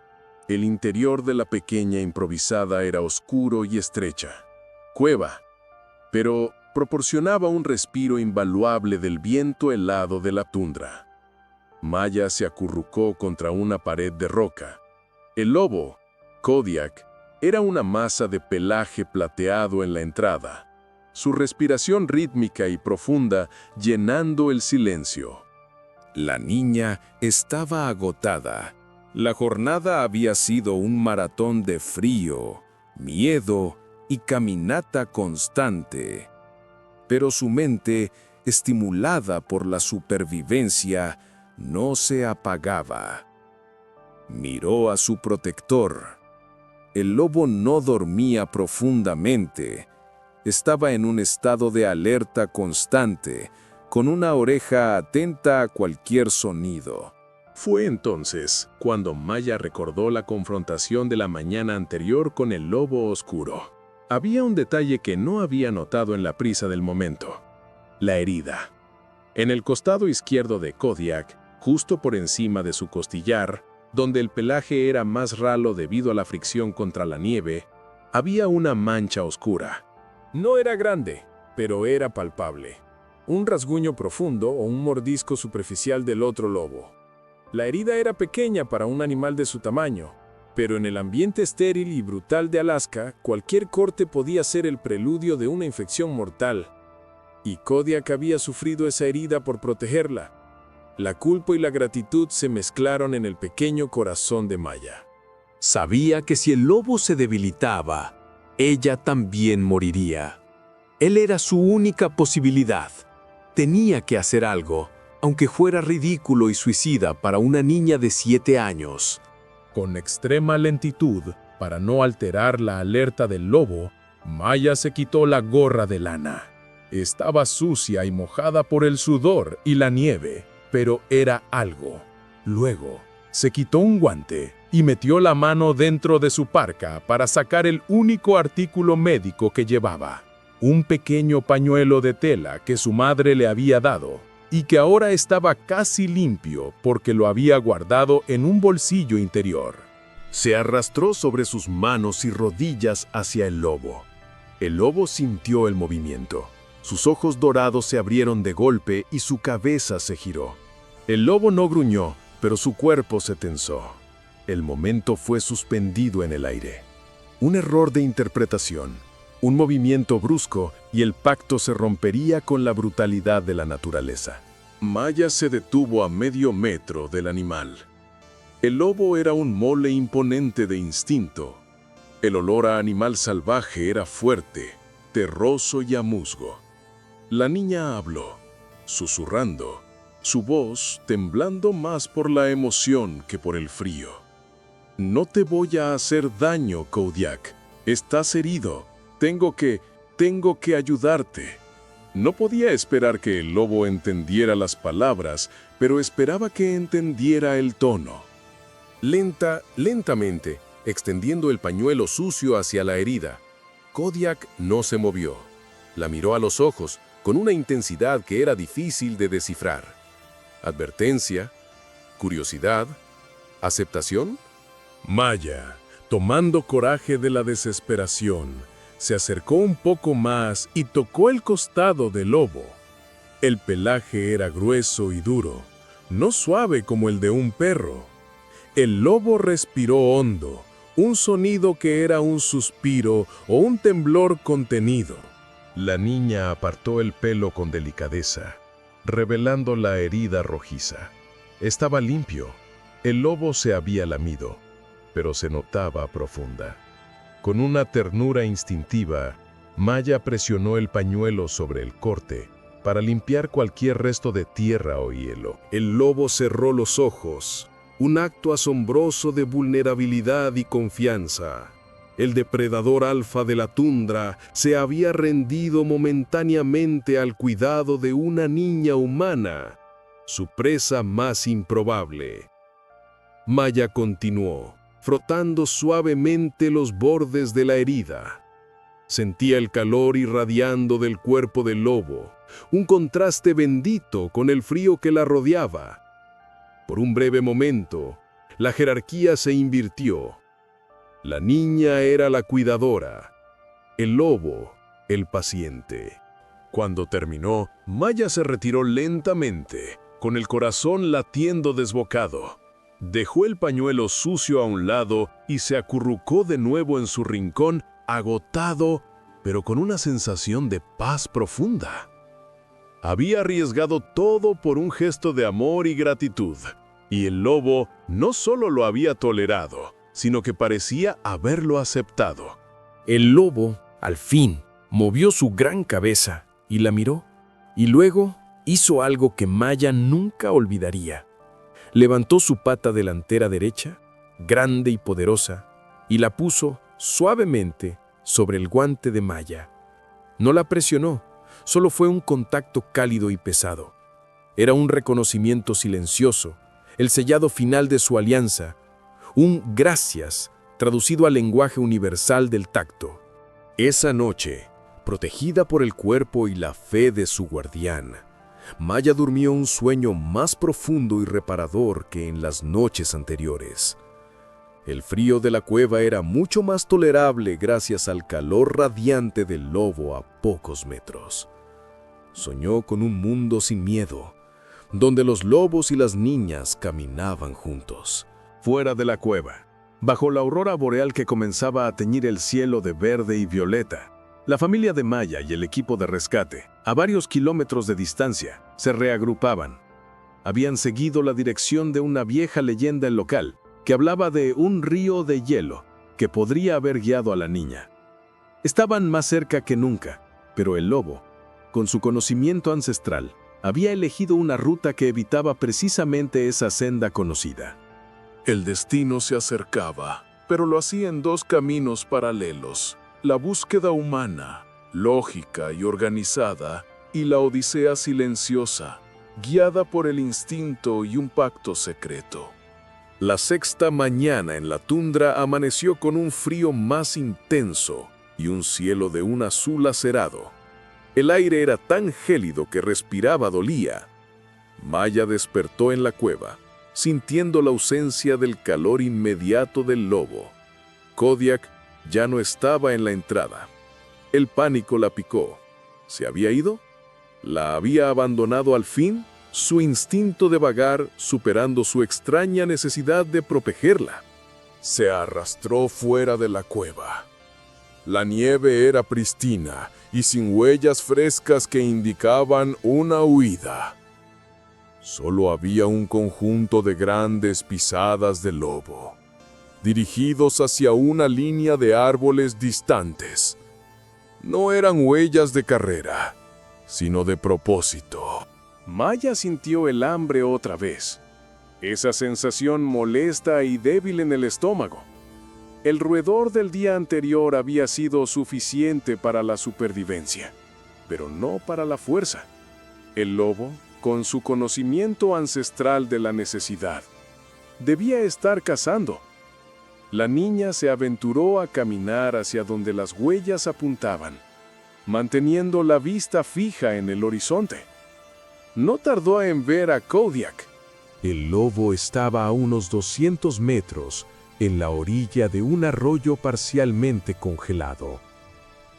El interior de la pequeña improvisada era oscuro y estrecha. Cueva, pero proporcionaba un respiro invaluable del viento helado de la tundra. Maya se acurrucó contra una pared de roca. El lobo, Kodiak, era una masa de pelaje plateado en la entrada, su respiración rítmica y profunda llenando el silencio. La niña estaba agotada. La jornada había sido un maratón de frío, miedo y caminata constante. Pero su mente, estimulada por la supervivencia, no se apagaba. Miró a su protector. El lobo no dormía profundamente. Estaba en un estado de alerta constante, con una oreja atenta a cualquier sonido. Fue entonces cuando Maya recordó la confrontación de la mañana anterior con el lobo oscuro. Había un detalle que no había notado en la prisa del momento: la herida. En el costado izquierdo de Kodiak, justo por encima de su costillar, donde el pelaje era más ralo debido a la fricción contra la nieve, había una mancha oscura. No era grande, pero era palpable. Un rasguño profundo o un mordisco superficial del otro lobo. La herida era pequeña para un animal de su tamaño, pero en el ambiente estéril y brutal de Alaska, cualquier corte podía ser el preludio de una infección mortal. Y Kodiak había sufrido esa herida por protegerla. La culpa y la gratitud se mezclaron en el pequeño corazón de Maya. Sabía que si el lobo se debilitaba, ella también moriría. Él era su única posibilidad. Tenía que hacer algo, aunque fuera ridículo y suicida para una niña de 7 años. Con extrema lentitud, para no alterar la alerta del lobo, Maya se quitó la gorra de lana. Estaba sucia y mojada por el sudor y la nieve, pero era algo. Luego, se quitó un guante y metió la mano dentro de su parca para sacar el único artículo médico que llevaba, un pequeño pañuelo de tela que su madre le había dado y que ahora estaba casi limpio porque lo había guardado en un bolsillo interior. Se arrastró sobre sus manos y rodillas hacia el lobo. El lobo sintió el movimiento. Sus ojos dorados se abrieron de golpe y su cabeza se giró. El lobo no gruñó, pero su cuerpo se tensó. El momento fue suspendido en el aire. Un error de interpretación, un movimiento brusco y el pacto se rompería con la brutalidad de la naturaleza. Maya se detuvo a medio metro del animal. El lobo era un mole imponente de instinto. El olor a animal salvaje era fuerte, terroso y a musgo. La niña habló. susurrando, su voz temblando más por la emoción que por el frío. «No te voy a hacer daño, Kodiak. Estás herido. Tengo que ayudarte». No podía esperar que el lobo entendiera las palabras, pero esperaba que entendiera el tono. Lentamente, extendiendo el pañuelo sucio hacia la herida, Kodiak no se movió. La miró a los ojos con una intensidad que era difícil de descifrar. ¿Advertencia? ¿Curiosidad? ¿Aceptación? Maya, tomando coraje de la desesperación, se acercó un poco más y tocó el costado del lobo. El pelaje era grueso y duro, no suave como el de un perro. El lobo respiró hondo, un sonido que era un suspiro o un temblor contenido. La niña apartó el pelo con delicadeza, revelando la herida rojiza. Estaba limpio. El lobo se había lamido, pero se notaba profunda. Con una ternura instintiva, Maya presionó el pañuelo sobre el corte para limpiar cualquier resto de tierra o hielo. El lobo cerró los ojos, un acto asombroso de vulnerabilidad y confianza. El depredador alfa de la tundra se había rendido momentáneamente al cuidado de una niña humana, su presa más improbable. Maya continuó, frotando suavemente los bordes de la herida. Sentía el calor irradiando del cuerpo del lobo, un contraste bendito con el frío que la rodeaba. Por un breve momento, la jerarquía se invirtió. La niña era la cuidadora, el lobo, el paciente. Cuando terminó, Maya se retiró lentamente, con el corazón latiendo desbocado. Dejó el pañuelo sucio a un lado y se acurrucó de nuevo en su rincón, agotado, pero con una sensación de paz profunda. Había arriesgado todo por un gesto de amor y gratitud, y el lobo no solo lo había tolerado, sino que parecía haberlo aceptado. El lobo, al fin, movió su gran cabeza y la miró, y luego hizo algo que Maya nunca olvidaría. Levantó su pata delantera derecha, grande y poderosa, y la puso suavemente sobre el guante de Maya. No la presionó, solo fue un contacto cálido y pesado. Era un reconocimiento silencioso, el sellado final de su alianza, un gracias traducido al lenguaje universal del tacto. Esa noche, protegida por el cuerpo y la fe de su guardián, Maya durmió un sueño más profundo y reparador que en las noches anteriores. El frío de la cueva era mucho más tolerable gracias al calor radiante del lobo a pocos metros. Soñó con un mundo sin miedo, donde los lobos y las niñas caminaban juntos. Fuera de la cueva, bajo la aurora boreal que comenzaba a teñir el cielo de verde y violeta, la familia de Maya y el equipo de rescate, a varios kilómetros de distancia, se reagrupaban. Habían seguido la dirección de una vieja leyenda local que hablaba de un río de hielo que podría haber guiado a la niña. Estaban más cerca que nunca, pero el lobo, con su conocimiento ancestral, había elegido una ruta que evitaba precisamente esa senda conocida. El destino se acercaba, pero lo hacía en dos caminos paralelos: la búsqueda humana, lógica y organizada, y la odisea silenciosa, guiada por el instinto y un pacto secreto. La sexta mañana en la tundra amaneció con un frío más intenso y un cielo de un azul acerado. El aire era tan gélido que respiraba dolía. Maya despertó en la cueva, sintiendo la ausencia del calor inmediato del lobo. Kodiak ya no estaba en la entrada. El pánico la picó. ¿Se había ido? ¿La había abandonado al fin? Su instinto de vagar superando su extraña necesidad de protegerla. Se arrastró fuera de la cueva. La nieve era pristina y sin huellas frescas que indicaban una huida. Solo había un conjunto de grandes pisadas de lobo, dirigidos hacia una línea de árboles distantes. No eran huellas de carrera, sino de propósito. Maya sintió el hambre otra vez. Esa sensación molesta y débil en el estómago. El roedor del día anterior había sido suficiente para la supervivencia, pero no para la fuerza. El lobo, con su conocimiento ancestral de la necesidad, debía estar cazando. La niña se aventuró a caminar hacia donde las huellas apuntaban, manteniendo la vista fija en el horizonte. No tardó en ver a Kodiak. El lobo estaba a unos 200 metros en la orilla de un arroyo parcialmente congelado.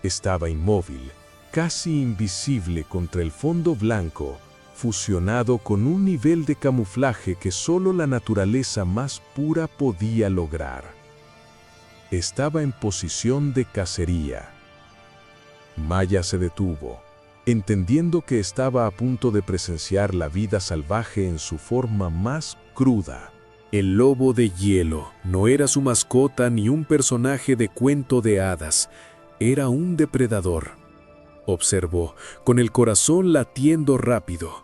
Estaba inmóvil, casi invisible contra el fondo blanco, fusionado con un nivel de camuflaje que solo la naturaleza más pura podía lograr. Estaba en posición de cacería. Maya se detuvo, entendiendo que estaba a punto de presenciar la vida salvaje en su forma más cruda. El lobo de hielo no era su mascota ni un personaje de cuento de hadas, era un depredador. Observó, con el corazón latiendo rápido.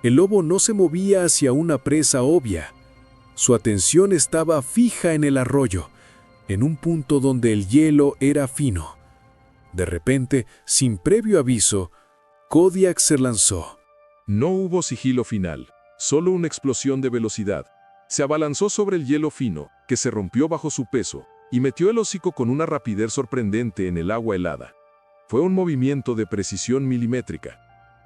El lobo no se movía hacia una presa obvia. Su atención estaba fija en el arroyo, en un punto donde el hielo era fino. De repente, sin previo aviso, Kodiak se lanzó. No hubo sigilo final, solo una explosión de velocidad. Se abalanzó sobre el hielo fino, que se rompió bajo su peso, y metió el hocico con una rapidez sorprendente en el agua helada. Fue un movimiento de precisión milimétrica.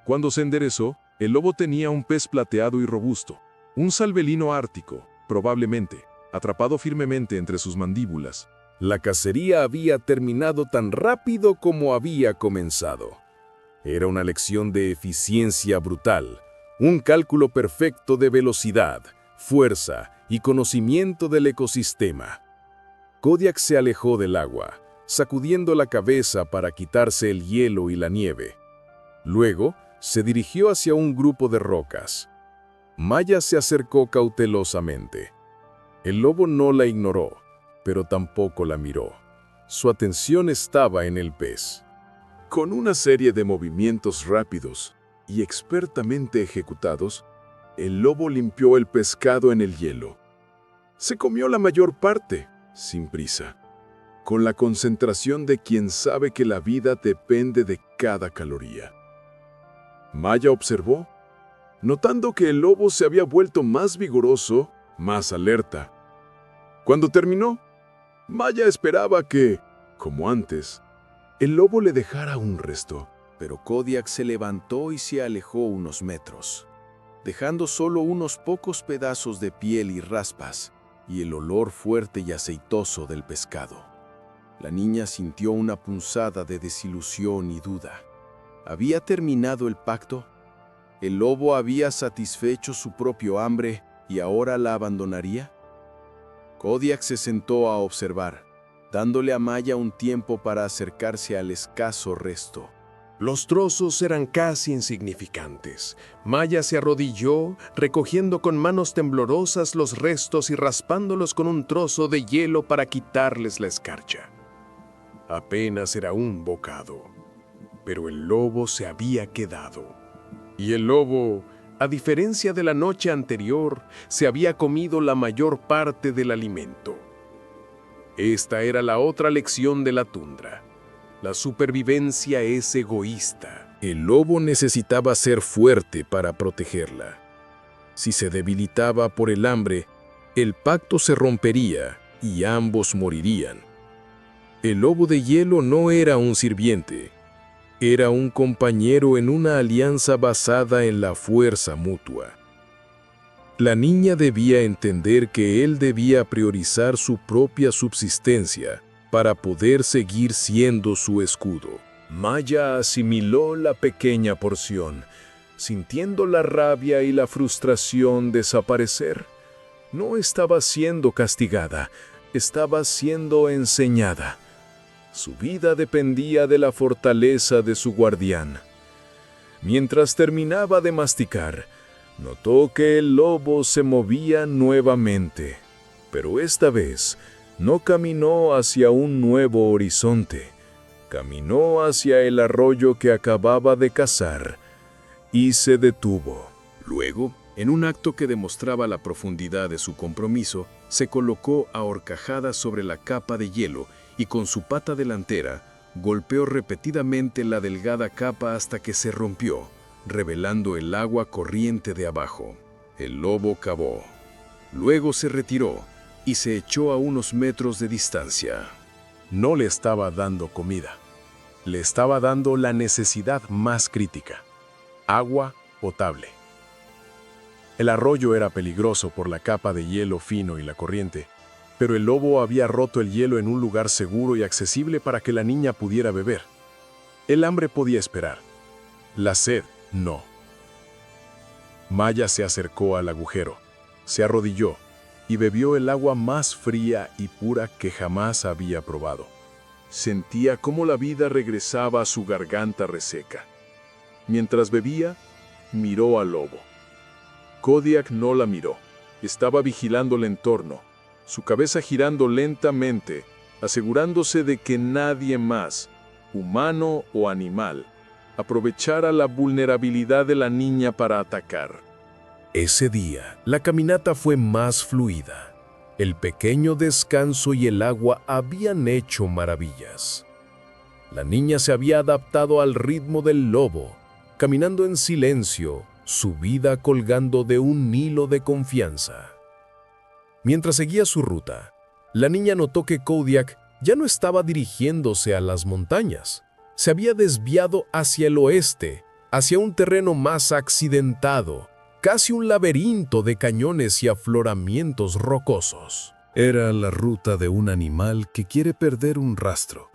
Cuando se enderezó, el lobo tenía un pez plateado y robusto, un salvelino ártico, probablemente, atrapado firmemente entre sus mandíbulas. La cacería había terminado tan rápido como había comenzado. Era una lección de eficiencia brutal, un cálculo perfecto de velocidad, fuerza y conocimiento del ecosistema. Kodiak se alejó del agua, sacudiendo la cabeza para quitarse el hielo y la nieve. Luego, se dirigió hacia un grupo de rocas. Maya se acercó cautelosamente. El lobo no la ignoró, pero tampoco la miró. Su atención estaba en el pez. Con una serie de movimientos rápidos y expertamente ejecutados, el lobo limpió el pescado en el hielo. Se comió la mayor parte, sin prisa, con la concentración de quien sabe que la vida depende de cada caloría. Maya observó, notando que el lobo se había vuelto más vigoroso, más alerta. Cuando terminó, Maya esperaba que, como antes, el lobo le dejara un resto. Pero Kodiak se levantó y se alejó unos metros, dejando solo unos pocos pedazos de piel y raspas, y el olor fuerte y aceitoso del pescado. La niña sintió una punzada de desilusión y duda. ¿Había terminado el pacto? ¿El lobo había satisfecho su propio hambre y ahora la abandonaría? Kodiak se sentó a observar, dándole a Maya un tiempo para acercarse al escaso resto. Los trozos eran casi insignificantes. Maya se arrodilló, recogiendo con manos temblorosas los restos y raspándolos con un trozo de hielo para quitarles la escarcha. Apenas era un bocado, pero el lobo se había quedado. Y el lobo, a diferencia de la noche anterior, se había comido la mayor parte del alimento. Esta era la otra lección de la tundra. La supervivencia es egoísta. El lobo necesitaba ser fuerte para protegerla. Si se debilitaba por el hambre, el pacto se rompería y ambos morirían. El lobo de hielo no era un sirviente, era un compañero en una alianza basada en la fuerza mutua. La niña debía entender que él debía priorizar su propia subsistencia para poder seguir siendo su escudo. Maya asimiló la pequeña porción, sintiendo la rabia y la frustración desaparecer. No estaba siendo castigada, estaba siendo enseñada. Su vida dependía de la fortaleza de su guardián. Mientras terminaba de masticar, notó que el lobo se movía nuevamente, pero esta vez no caminó hacia un nuevo horizonte, caminó hacia el arroyo que acababa de cazar y se detuvo. Luego, en un acto que demostraba la profundidad de su compromiso, se colocó a horcajadas sobre la capa de hielo y con su pata delantera golpeó repetidamente la delgada capa hasta que se rompió, revelando el agua corriente de abajo. El lobo cavó. Luego se retiró y se echó a unos metros de distancia. No le estaba dando comida. Le estaba dando la necesidad más crítica: agua potable. El arroyo era peligroso por la capa de hielo fino y la corriente, pero el lobo había roto el hielo en un lugar seguro y accesible para que la niña pudiera beber. El hambre podía esperar. La sed, no. Maya se acercó al agujero, se arrodilló y bebió el agua más fría y pura que jamás había probado. Sentía cómo la vida regresaba a su garganta reseca. Mientras bebía, miró al lobo. Kodiak no la miró. Estaba vigilando el entorno, su cabeza girando lentamente, asegurándose de que nadie más, humano o animal, aprovechara la vulnerabilidad de la niña para atacar. Ese día, la caminata fue más fluida. El pequeño descanso y el agua habían hecho maravillas. La niña se había adaptado al ritmo del lobo, caminando en silencio, su vida colgando de un hilo de confianza. Mientras seguía su ruta, la niña notó que Kodiak ya no estaba dirigiéndose a las montañas. Se había desviado hacia el oeste, hacia un terreno más accidentado, casi un laberinto de cañones y afloramientos rocosos. Era la ruta de un animal que quiere perder un rastro,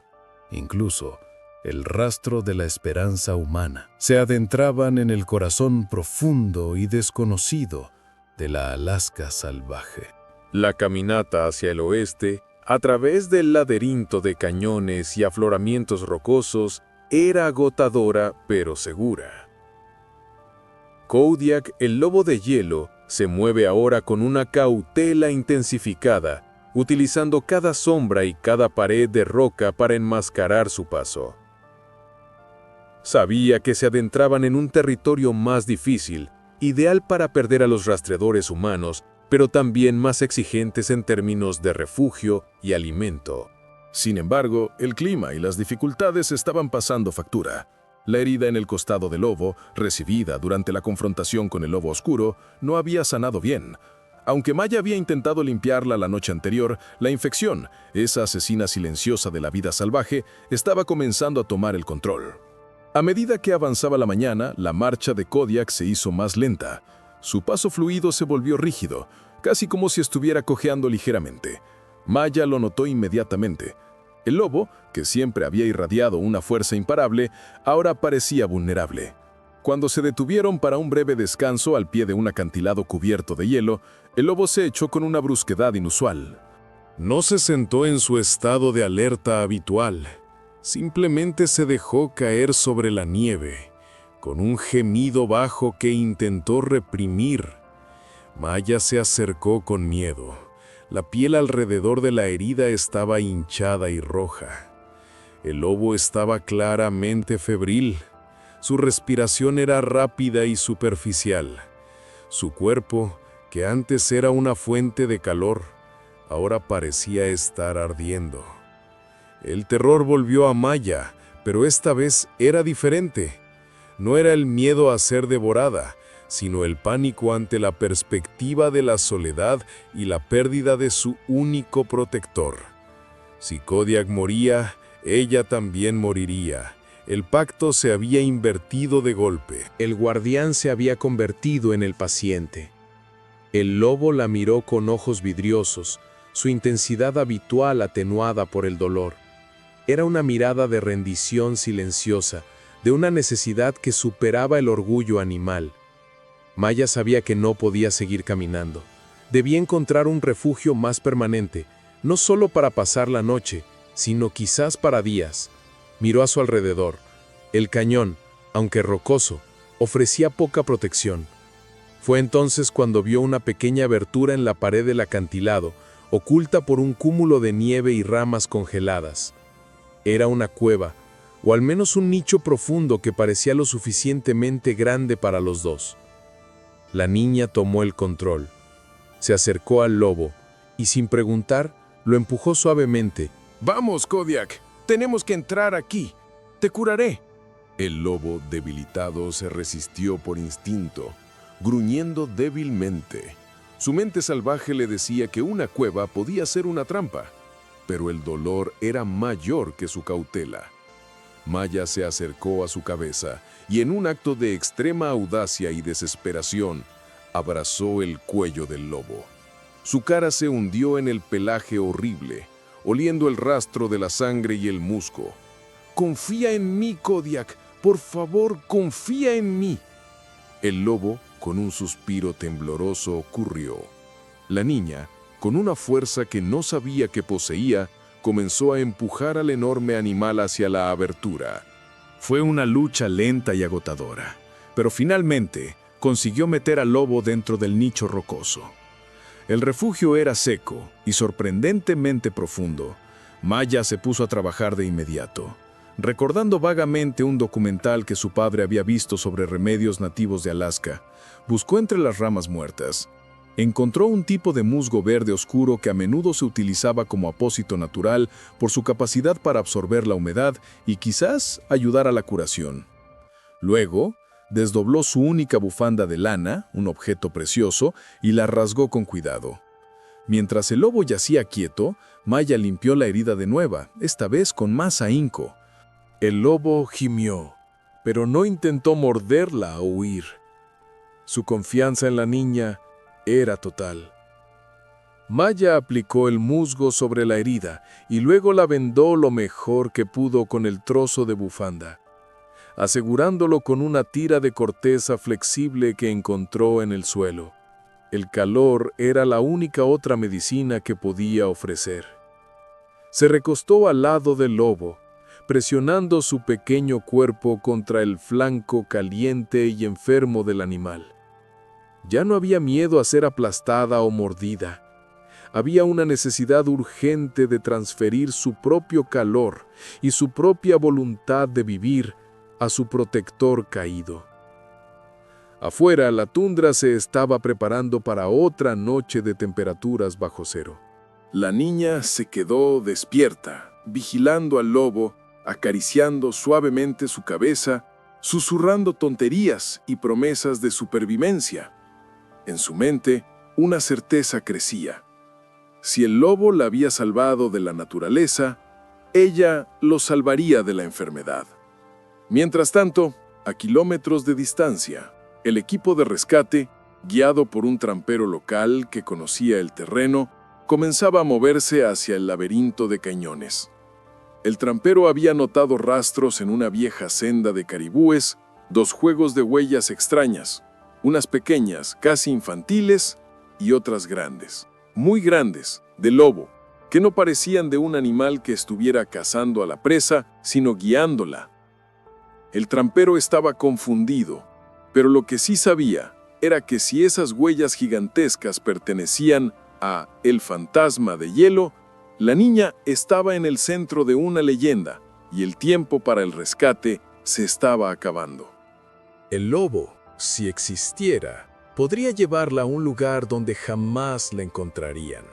incluso el rastro de la esperanza humana. Se adentraban en el corazón profundo y desconocido de la Alaska salvaje. La caminata hacia el oeste, a través del laberinto de cañones y afloramientos rocosos, era agotadora pero segura. Kodiak, el lobo de hielo, se mueve ahora con una cautela intensificada, utilizando cada sombra y cada pared de roca para enmascarar su paso. Sabía que se adentraban en un territorio más difícil, ideal para perder a los rastreadores humanos, pero también más exigentes en términos de refugio y alimento. Sin embargo, el clima y las dificultades estaban pasando factura. La herida en el costado del lobo, recibida durante la confrontación con el lobo oscuro, no había sanado bien. Aunque Maya había intentado limpiarla la noche anterior, la infección, esa asesina silenciosa de la vida salvaje, estaba comenzando a tomar el control. A medida que avanzaba la mañana, la marcha de Kodiak se hizo más lenta. Su paso fluido se volvió rígido, casi como si estuviera cojeando ligeramente. Maya lo notó inmediatamente. El lobo, que siempre había irradiado una fuerza imparable, ahora parecía vulnerable. Cuando se detuvieron para un breve descanso al pie de un acantilado cubierto de hielo, el lobo se echó con una brusquedad inusual. No se sentó en su estado de alerta habitual. Simplemente se dejó caer sobre la nieve, con un gemido bajo que intentó reprimir. Maya se acercó con miedo. La piel alrededor de la herida estaba hinchada y roja. El lobo estaba claramente febril. Su respiración era rápida y superficial. Su cuerpo, que antes era una fuente de calor, ahora parecía estar ardiendo. El terror volvió a Maya, pero esta vez era diferente. No era el miedo a ser devorada, sino el pánico ante la perspectiva de la soledad y la pérdida de su único protector. Si Kodiak moría, ella también moriría. El pacto se había invertido de golpe. El guardián se había convertido en el paciente. El lobo la miró con ojos vidriosos, su intensidad habitual atenuada por el dolor. Era una mirada de rendición silenciosa, de una necesidad que superaba el orgullo animal. Maya sabía que no podía seguir caminando. Debía encontrar un refugio más permanente, no solo para pasar la noche, sino quizás para días. Miró a su alrededor. El cañón, aunque rocoso, ofrecía poca protección. Fue entonces cuando vio una pequeña abertura en la pared del acantilado, oculta por un cúmulo de nieve y ramas congeladas. Era una cueva, o al menos un nicho profundo que parecía lo suficientemente grande para los dos. La niña tomó el control. Se acercó al lobo y sin preguntar, lo empujó suavemente. Vamos, Kodiak, tenemos que entrar aquí. Te curaré. El lobo, debilitado, se resistió por instinto, gruñendo débilmente. Su mente salvaje le decía que una cueva podía ser una trampa, pero el dolor era mayor que su cautela. Maya se acercó a su cabeza y en un acto de extrema audacia y desesperación, abrazó el cuello del lobo. Su cara se hundió en el pelaje horrible, oliendo el rastro de la sangre y el musgo. «Confía en mí, Kodiak. Por favor, confía en mí». El lobo, con un suspiro tembloroso, ocurrió. La niña, con una fuerza que no sabía que poseía, comenzó a empujar al enorme animal hacia la abertura. Fue una lucha lenta y agotadora, pero finalmente consiguió meter al lobo dentro del nicho rocoso. El refugio era seco y sorprendentemente profundo. Maya se puso a trabajar de inmediato, recordando vagamente un documental que su padre había visto sobre remedios nativos de Alaska. Buscó entre las ramas muertas. Encontró un tipo de musgo verde oscuro que a menudo se utilizaba como apósito natural por su capacidad para absorber la humedad y quizás ayudar a la curación. Luego, desdobló su única bufanda de lana, un objeto precioso, y la rasgó con cuidado. Mientras el lobo yacía quieto, Maya limpió la herida de nueva, esta vez con más ahínco. El lobo gimió, pero no intentó morderla o huir. Su confianza en la niña era total. Maya aplicó el musgo sobre la herida y luego la vendó lo mejor que pudo con el trozo de bufanda, asegurándolo con una tira de corteza flexible que encontró en el suelo. El calor era la única otra medicina que podía ofrecer. Se recostó al lado del lobo, presionando su pequeño cuerpo contra el flanco caliente y enfermo del animal. Ya no había miedo a ser aplastada o mordida. Había una necesidad urgente de transferir su propio calor y su propia voluntad de vivir a su protector caído. Afuera, la tundra se estaba preparando para otra noche de temperaturas bajo cero. La niña se quedó despierta, vigilando al lobo, acariciando suavemente su cabeza, susurrando tonterías y promesas de supervivencia. En su mente, una certeza crecía. Si el lobo la había salvado de la naturaleza, ella lo salvaría de la enfermedad. Mientras tanto, a kilómetros de distancia, el equipo de rescate, guiado por un trampero local que conocía el terreno, comenzaba a moverse hacia el laberinto de cañones. El trampero había notado rastros en una vieja senda de caribúes, 2 juegos de huellas extrañas, unas pequeñas, casi infantiles, y otras grandes, muy grandes, de lobo, que no parecían de un animal que estuviera cazando a la presa, sino guiándola. El trampero estaba confundido, pero lo que sí sabía era que si esas huellas gigantescas pertenecían a el fantasma de hielo, la niña estaba en el centro de una leyenda y el tiempo para el rescate se estaba acabando. El lobo, si existiera, podría llevarla a un lugar donde jamás la encontrarían.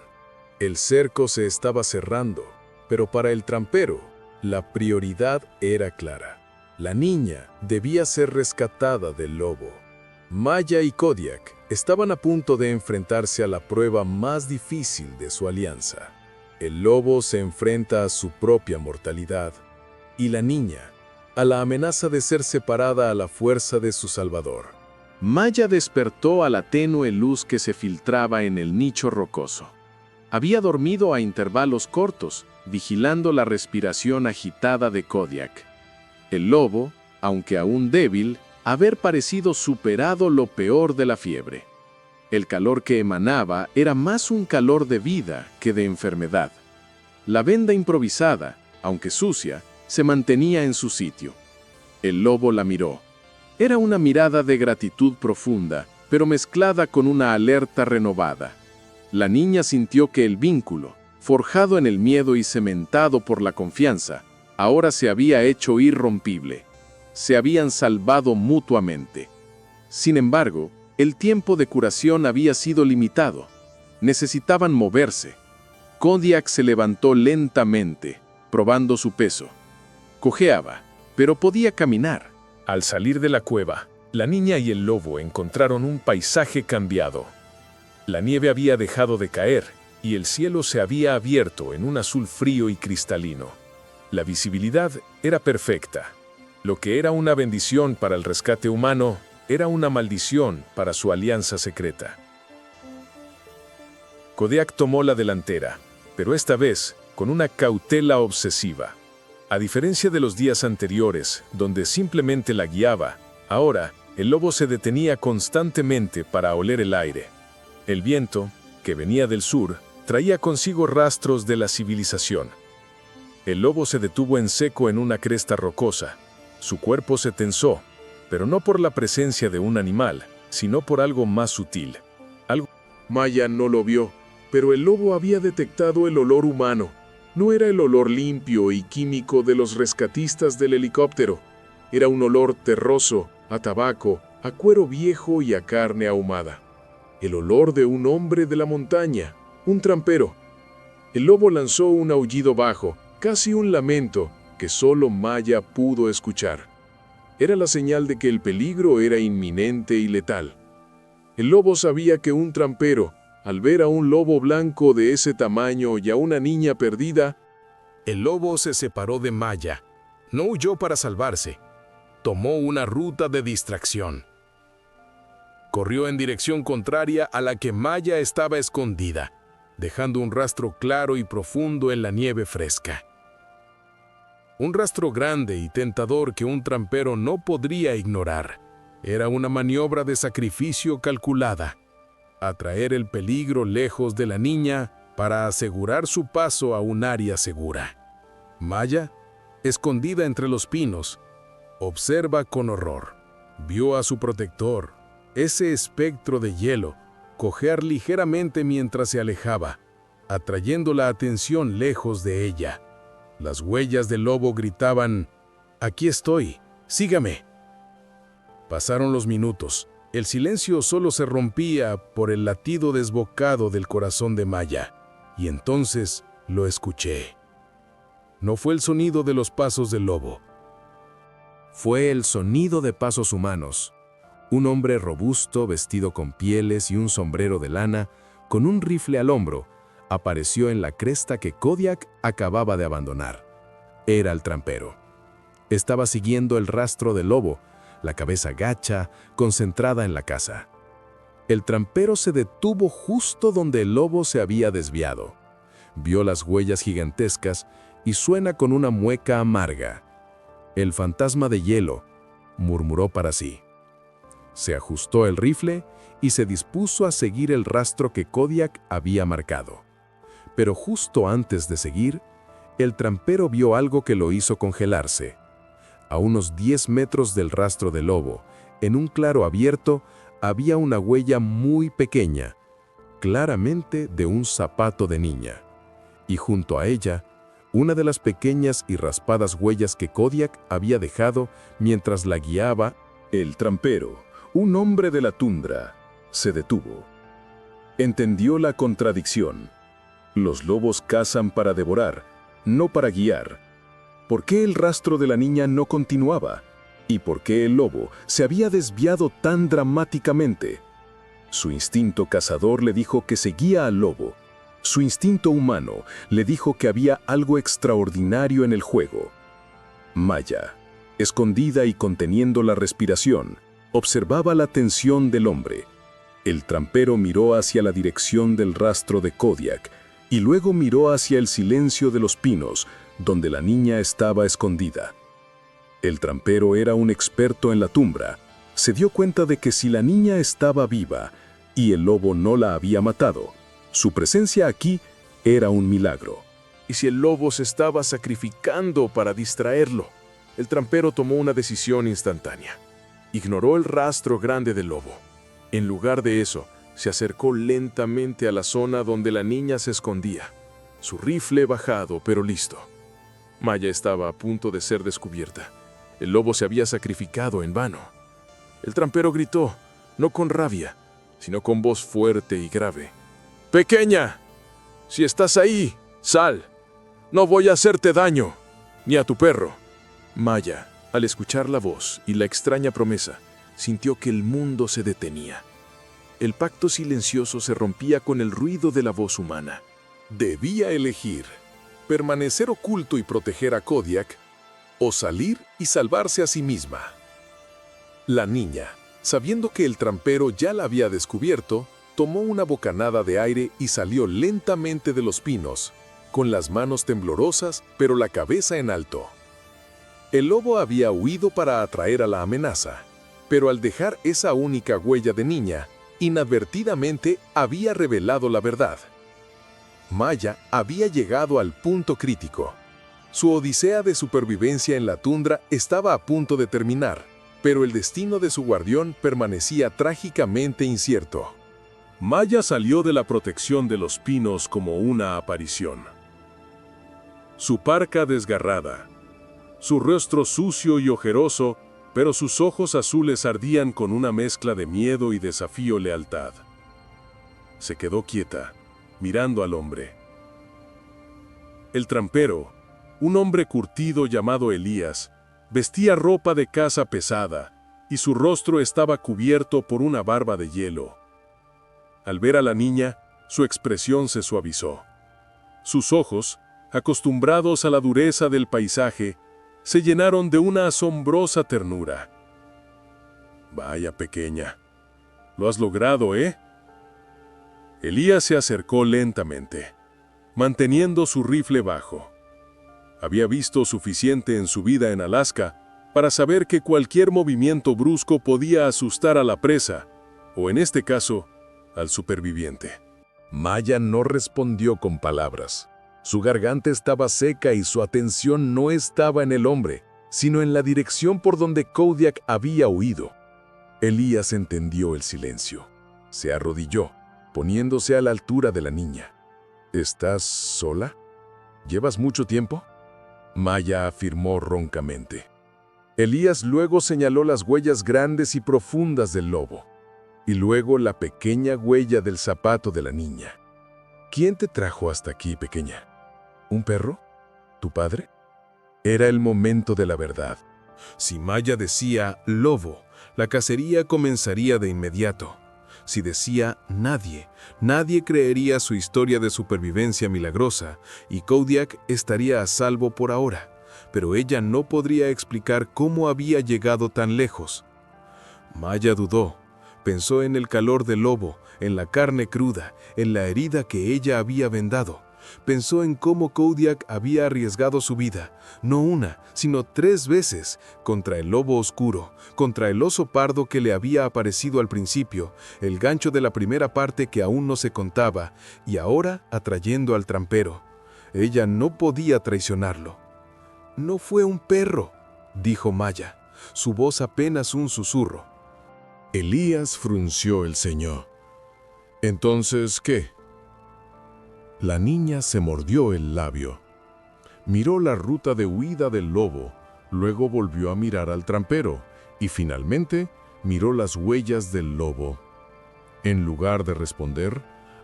El cerco se estaba cerrando, pero para el trampero, la prioridad era clara. La niña debía ser rescatada del lobo. Maya y Kodiak estaban a punto de enfrentarse a la prueba más difícil de su alianza. El lobo se enfrenta a su propia mortalidad, y la niña a la amenaza de ser separada a la fuerza de su salvador. Maya despertó a la tenue luz que se filtraba en el nicho rocoso. Había dormido a intervalos cortos, vigilando la respiración agitada de Kodiak. El lobo, aunque aún débil, haber parecido superado lo peor de la fiebre. El calor que emanaba era más un calor de vida que de enfermedad. La venda improvisada, aunque sucia, se mantenía en su sitio. El lobo la miró. Era una mirada de gratitud profunda, pero mezclada con una alerta renovada. La niña sintió que el vínculo, forjado en el miedo y cementado por la confianza, ahora se había hecho irrompible. Se habían salvado mutuamente. Sin embargo, El tiempo de curación había sido limitado. Necesitaban moverse. Kodiak se levantó lentamente, probando su peso. Cojeaba, pero podía caminar. Al salir de la cueva, la niña y el lobo encontraron un paisaje cambiado. La nieve había dejado de caer y el cielo se había abierto en un azul frío y cristalino. La visibilidad era perfecta. Lo que era una bendición para el rescate humano era una maldición para su alianza secreta. Kodiak tomó la delantera, pero esta vez con una cautela obsesiva. A diferencia de los días anteriores, donde simplemente la guiaba, ahora el lobo se detenía constantemente para oler el aire. El viento, que venía del sur, traía consigo rastros de la civilización. El lobo se detuvo en seco en una cresta rocosa. Su cuerpo se tensó, pero no por la presencia de un animal, sino por algo más sutil. Maya no lo vio, pero el lobo había detectado el olor humano. No era el olor limpio y químico de los rescatistas del helicóptero. Era un olor terroso, a tabaco, a cuero viejo y a carne ahumada. El olor de un hombre de la montaña, un trampero. El lobo lanzó un aullido bajo, casi un lamento, que solo Maya pudo escuchar. Era la señal de que el peligro era inminente y letal. El lobo sabía que un trampero, al ver a un lobo blanco de ese tamaño y a una niña perdida, El lobo se separó de Maya. No huyó para salvarse. Tomó una ruta de distracción. Corrió en dirección contraria a la que Maya estaba escondida, dejando un rastro claro y profundo en la nieve fresca. Un rastro grande y tentador que un trampero no podría ignorar. Era una maniobra de sacrificio calculada. Atraer el peligro lejos de la niña para asegurar su paso a un área segura. Maya, escondida entre los pinos, observa con horror. Vio a su protector, ese espectro de hielo, cojear ligeramente mientras se alejaba, atrayendo la atención lejos de ella. Las huellas del lobo gritaban: «Aquí estoy, sígame». Pasaron los minutos. El silencio solo se rompía por el latido desbocado del corazón de Maya. Y entonces lo escuché. No fue el sonido de los pasos del lobo. Fue el sonido de pasos humanos. Un hombre robusto, vestido con pieles y un sombrero de lana, con un rifle al hombro, apareció en la cresta que Kodiak acababa de abandonar. Era el trampero. Estaba siguiendo el rastro del lobo, la cabeza gacha, concentrada en la caza. El trampero se detuvo justo donde el lobo se había desviado. Vio las huellas gigantescas y suena con una mueca amarga. «El fantasma de hielo», murmuró para sí. Se ajustó el rifle y se dispuso a seguir el rastro que Kodiak había marcado. Pero justo antes de seguir, el trampero vio algo que lo hizo congelarse. A unos 10 metros del rastro del lobo, en un claro abierto, había una huella muy pequeña, claramente de un zapato de niña. Y junto a ella, una de las pequeñas y raspadas huellas que Kodiak había dejado mientras la guiaba. El trampero, un hombre de la tundra, se detuvo. Entendió la contradicción. Los lobos cazan para devorar, no para guiar. ¿Por qué el rastro de la niña no continuaba? ¿Y por qué el lobo se había desviado tan dramáticamente? Su instinto cazador le dijo que seguía al lobo. Su instinto humano le dijo que había algo extraordinario en el juego. Maya, escondida y conteniendo la respiración, observaba la tensión del hombre. El trampero miró hacia la dirección del rastro de Kodiak y luego miró hacia el silencio de los pinos, donde la niña estaba escondida. El trampero era un experto en la tundra. Se dio cuenta de que si la niña estaba viva y el lobo no la había matado, su presencia aquí era un milagro. ¿Y si el lobo se estaba sacrificando para distraerlo? El trampero tomó una decisión instantánea. Ignoró el rastro grande del lobo. En lugar de eso, se acercó lentamente a la zona donde la niña se escondía. Su rifle bajado, pero listo. Maya estaba a punto de ser descubierta. El lobo se había sacrificado en vano. El trampero gritó: no con rabia, sino con voz fuerte y grave. «Pequeña, si estás ahí, sal. No voy a hacerte daño, ni a tu perro». Maya, al escuchar la voz y la extraña promesa, sintió que el mundo se detenía. El pacto silencioso se rompía con el ruido de la voz humana. Debía elegir permanecer oculto y proteger a Kodiak, o salir y salvarse a sí misma. La niña, sabiendo que el trampero ya la había descubierto, tomó una bocanada de aire y salió lentamente de los pinos, con las manos temblorosas pero la cabeza en alto. El lobo había huido para atraer a la amenaza, pero al dejar esa única huella de niña, inadvertidamente había revelado la verdad. Maya había llegado al punto crítico. Su odisea de supervivencia en la tundra estaba a punto de terminar, pero el destino de su guardián permanecía trágicamente incierto. Maya salió de la protección de los pinos como una aparición. Su parca desgarrada, su rostro sucio y ojeroso, pero sus ojos azules ardían con una mezcla de miedo y desafío-lealtad. Se quedó quieta, mirando al hombre. El trampero, un hombre curtido llamado Elías, vestía ropa de caza pesada y su rostro estaba cubierto por una barba de hielo. Al ver a la niña, su expresión se suavizó. Sus ojos, acostumbrados a la dureza del paisaje, se llenaron de una asombrosa ternura. «Vaya, pequeña, lo has logrado, ¿eh?» Elías se acercó lentamente, manteniendo su rifle bajo. Había visto suficiente en su vida en Alaska para saber que cualquier movimiento brusco podía asustar a la presa, o en este caso, al superviviente. Maya no respondió con palabras. Su garganta estaba seca y su atención no estaba en el hombre, sino en la dirección por donde Kodiak había huido. Elías entendió el silencio. Se arrodilló, poniéndose a la altura de la niña. ¿Estás sola? ¿Llevas mucho tiempo?, Maya afirmó roncamente. Elías luego señaló las huellas grandes y profundas del lobo, y luego la pequeña huella del zapato de la niña. ¿Quién te trajo hasta aquí, pequeña? ¿Un perro? ¿Tu padre? Era el momento de la verdad. Si Maya decía lobo, la cacería comenzaría de inmediato. Si decía nadie creería su historia de supervivencia milagrosa y Kodiak estaría a salvo por ahora, pero ella no podría explicar cómo había llegado tan lejos. Maya dudó, pensó en el calor del lobo, en la carne cruda, en la herida que ella había vendado. Pensó en cómo Kodiak había arriesgado su vida, no una, sino 3 veces, contra el lobo oscuro, contra el oso pardo que le había aparecido al principio, el gancho de la primera parte que aún no se contaba, y ahora atrayendo al trampero. Ella no podía traicionarlo. «No fue un perro», dijo Maya, su voz apenas un susurro. Elías frunció el ceño. «¿Entonces qué?» La niña se mordió el labio. Miró la ruta de huida del lobo, luego volvió a mirar al trampero y finalmente miró las huellas del lobo. En lugar de responder,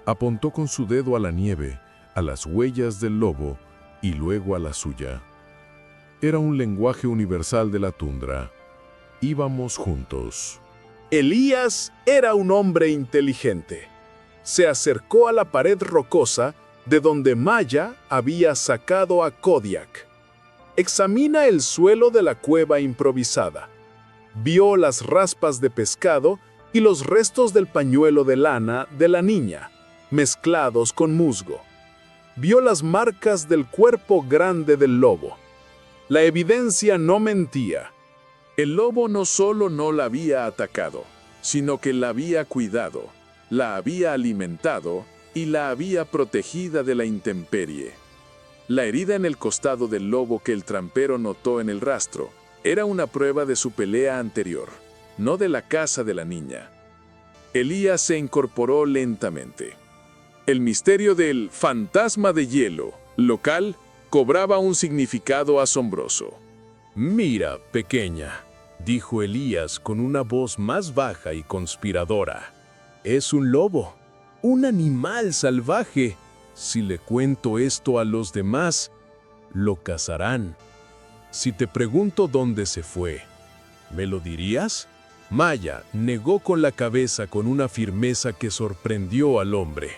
apuntó con su dedo a la nieve, a las huellas del lobo y luego a la suya. Era un lenguaje universal de la tundra. Íbamos juntos. Elías era un hombre inteligente. Se acercó a la pared rocosa de donde Maya había sacado a Kodiak. Examina el suelo de la cueva improvisada. Vio las raspas de pescado y los restos del pañuelo de lana de la niña, mezclados con musgo. Vio las marcas del cuerpo grande del lobo. La evidencia no mentía. El lobo no solo no la había atacado, sino que la había cuidado, la había alimentado y la había protegida de la intemperie. La herida en el costado del lobo que el trampero notó en el rastro era una prueba de su pelea anterior, no de la caza de la niña. Elías se incorporó lentamente. El misterio del fantasma de hielo local cobraba un significado asombroso. «Mira, pequeña», dijo Elías con una voz más baja y conspiradora. Es un lobo, un animal salvaje. Si le cuento esto a los demás, lo cazarán. Si te pregunto dónde se fue, ¿me lo dirías? Maya negó con la cabeza con una firmeza que sorprendió al hombre.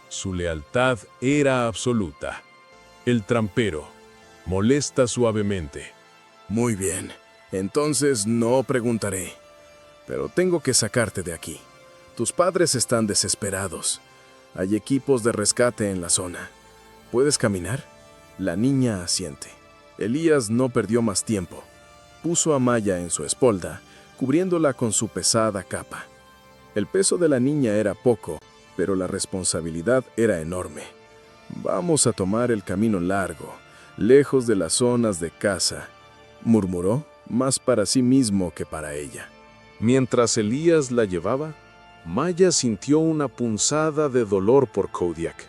Su lealtad era absoluta. El trampero molesta suavemente. Muy bien, entonces no preguntaré. Pero tengo que sacarte de aquí. Tus padres están desesperados. Hay equipos de rescate en la zona. ¿Puedes caminar? La niña asiente. Elías no perdió más tiempo. Puso a Maya en su espalda, cubriéndola con su pesada capa. El peso de la niña era poco, pero la responsabilidad era enorme. Vamos a tomar el camino largo, lejos de las zonas de caza, murmuró, más para sí mismo que para ella. Mientras Elías la llevaba, Maya sintió una punzada de dolor por Kodiak.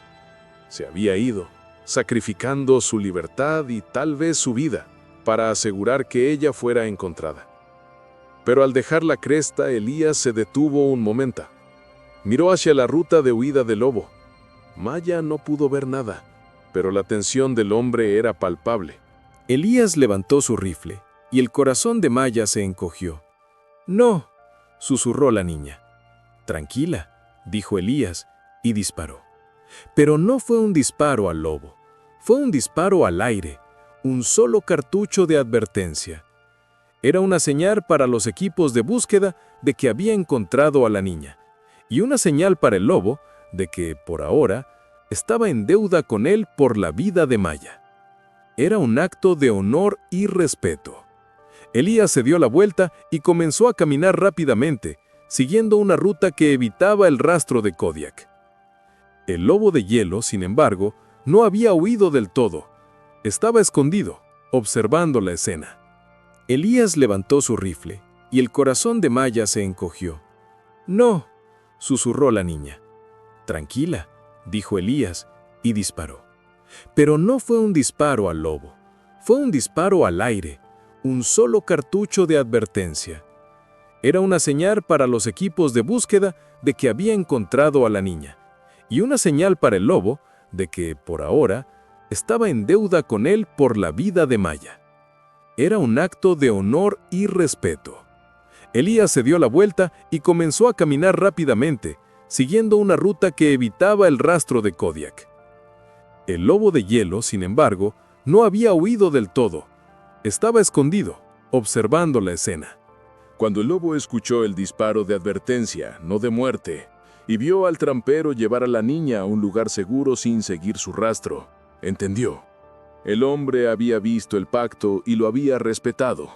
Se había ido, sacrificando su libertad y tal vez su vida, para asegurar que ella fuera encontrada. Pero al dejar la cresta, Elías se detuvo un momento. Miró hacia la ruta de huida del lobo. Maya no pudo ver nada, pero la tensión del hombre era palpable. Elías levantó su rifle y el corazón de Maya se encogió. «No», susurró la niña. «Tranquila», dijo Elías y disparó. Pero no fue un disparo al lobo, fue un disparo al aire, un solo cartucho de advertencia. Era una señal para los equipos de búsqueda de que había encontrado a la niña, y una señal para el lobo de que, por ahora, estaba en deuda con él por la vida de Maya. Era un acto de honor y respeto. Elías se dio la vuelta y comenzó a caminar rápidamente, siguiendo una ruta que evitaba el rastro de Kodiak. El lobo de hielo, sin embargo, no había huido del todo. Estaba escondido, observando la escena. Elías levantó su rifle y el corazón de Maya se encogió. «No», susurró la niña. «Tranquila», dijo Elías y disparó. Pero no fue un disparo al lobo, fue un disparo al aire, un solo cartucho de advertencia. Era una señal para los equipos de búsqueda de que había encontrado a la niña, y una señal para el lobo de que, por ahora, estaba en deuda con él por la vida de Maya. Era un acto de honor y respeto. Elías se dio la vuelta y comenzó a caminar rápidamente, siguiendo una ruta que evitaba el rastro de Kodiak. El lobo de hielo, sin embargo, no había huido del todo. Estaba escondido, observando la escena. Cuando el lobo escuchó el disparo de advertencia, no de muerte, y vio al trampero llevar a la niña a un lugar seguro sin seguir su rastro, entendió. El hombre había visto el pacto y lo había respetado.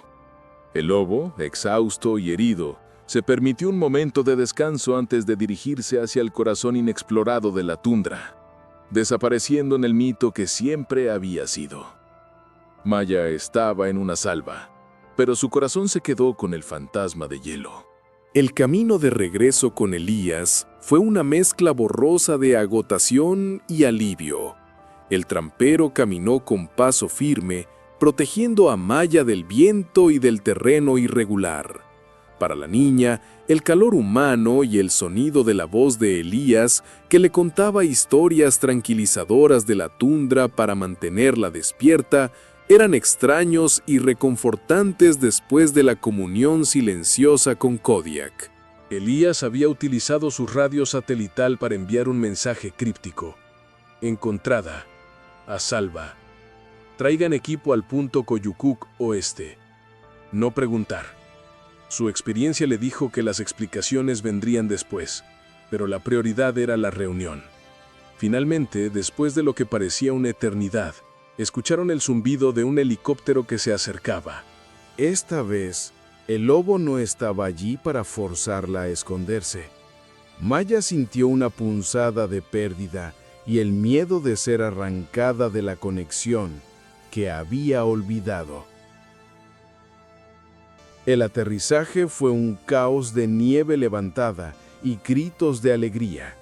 El lobo, exhausto y herido, se permitió un momento de descanso antes de dirigirse hacia el corazón inexplorado de la tundra, desapareciendo en el mito que siempre había sido. Maya estaba en una salva, pero su corazón se quedó con el fantasma de hielo. El camino de regreso con Elías fue una mezcla borrosa de agotación y alivio. El trampero caminó con paso firme, protegiendo a Maya del viento y del terreno irregular. Para la niña, el calor humano y el sonido de la voz de Elías, que le contaba historias tranquilizadoras de la tundra para mantenerla despierta, eran extraños y reconfortantes después de la comunión silenciosa con Kodiak. Elías había utilizado su radio satelital para enviar un mensaje críptico. Encontrada. A salva. Traigan equipo al punto Koyukuk Oeste. No preguntar. Su experiencia le dijo que las explicaciones vendrían después, pero la prioridad era la reunión. Finalmente, después de lo que parecía una eternidad, escucharon el zumbido de un helicóptero que se acercaba. Esta vez, el lobo no estaba allí para forzarla a esconderse. Maya sintió una punzada de pérdida y el miedo de ser arrancada de la conexión que había olvidado. El aterrizaje fue un caos de nieve levantada y gritos de alegría.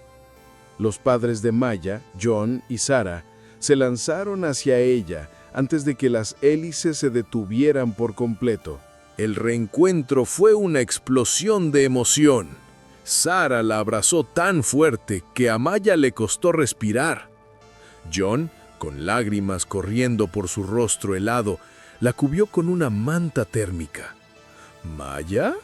Los padres de Maya, John y Sarah, se lanzaron hacia ella antes de que las hélices se detuvieran por completo. El reencuentro fue una explosión de emoción. Sara la abrazó tan fuerte que a Maya le costó respirar. John, con lágrimas corriendo por su rostro helado, la cubrió con una manta térmica. ¿Maya?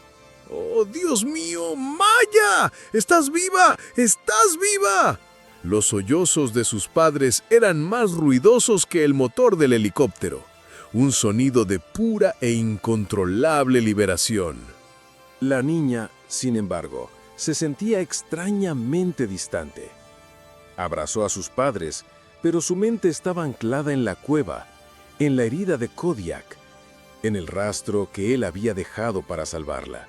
¡Oh, Dios mío! ¡Maya! ¡Estás viva! ¡Estás viva! Los sollozos de sus padres eran más ruidosos que el motor del helicóptero. Un sonido de pura e incontrolable liberación. La niña, sin embargo, se sentía extrañamente distante. Abrazó a sus padres, pero su mente estaba anclada en la cueva, en la herida de Kodiak, en el rastro que él había dejado para salvarla.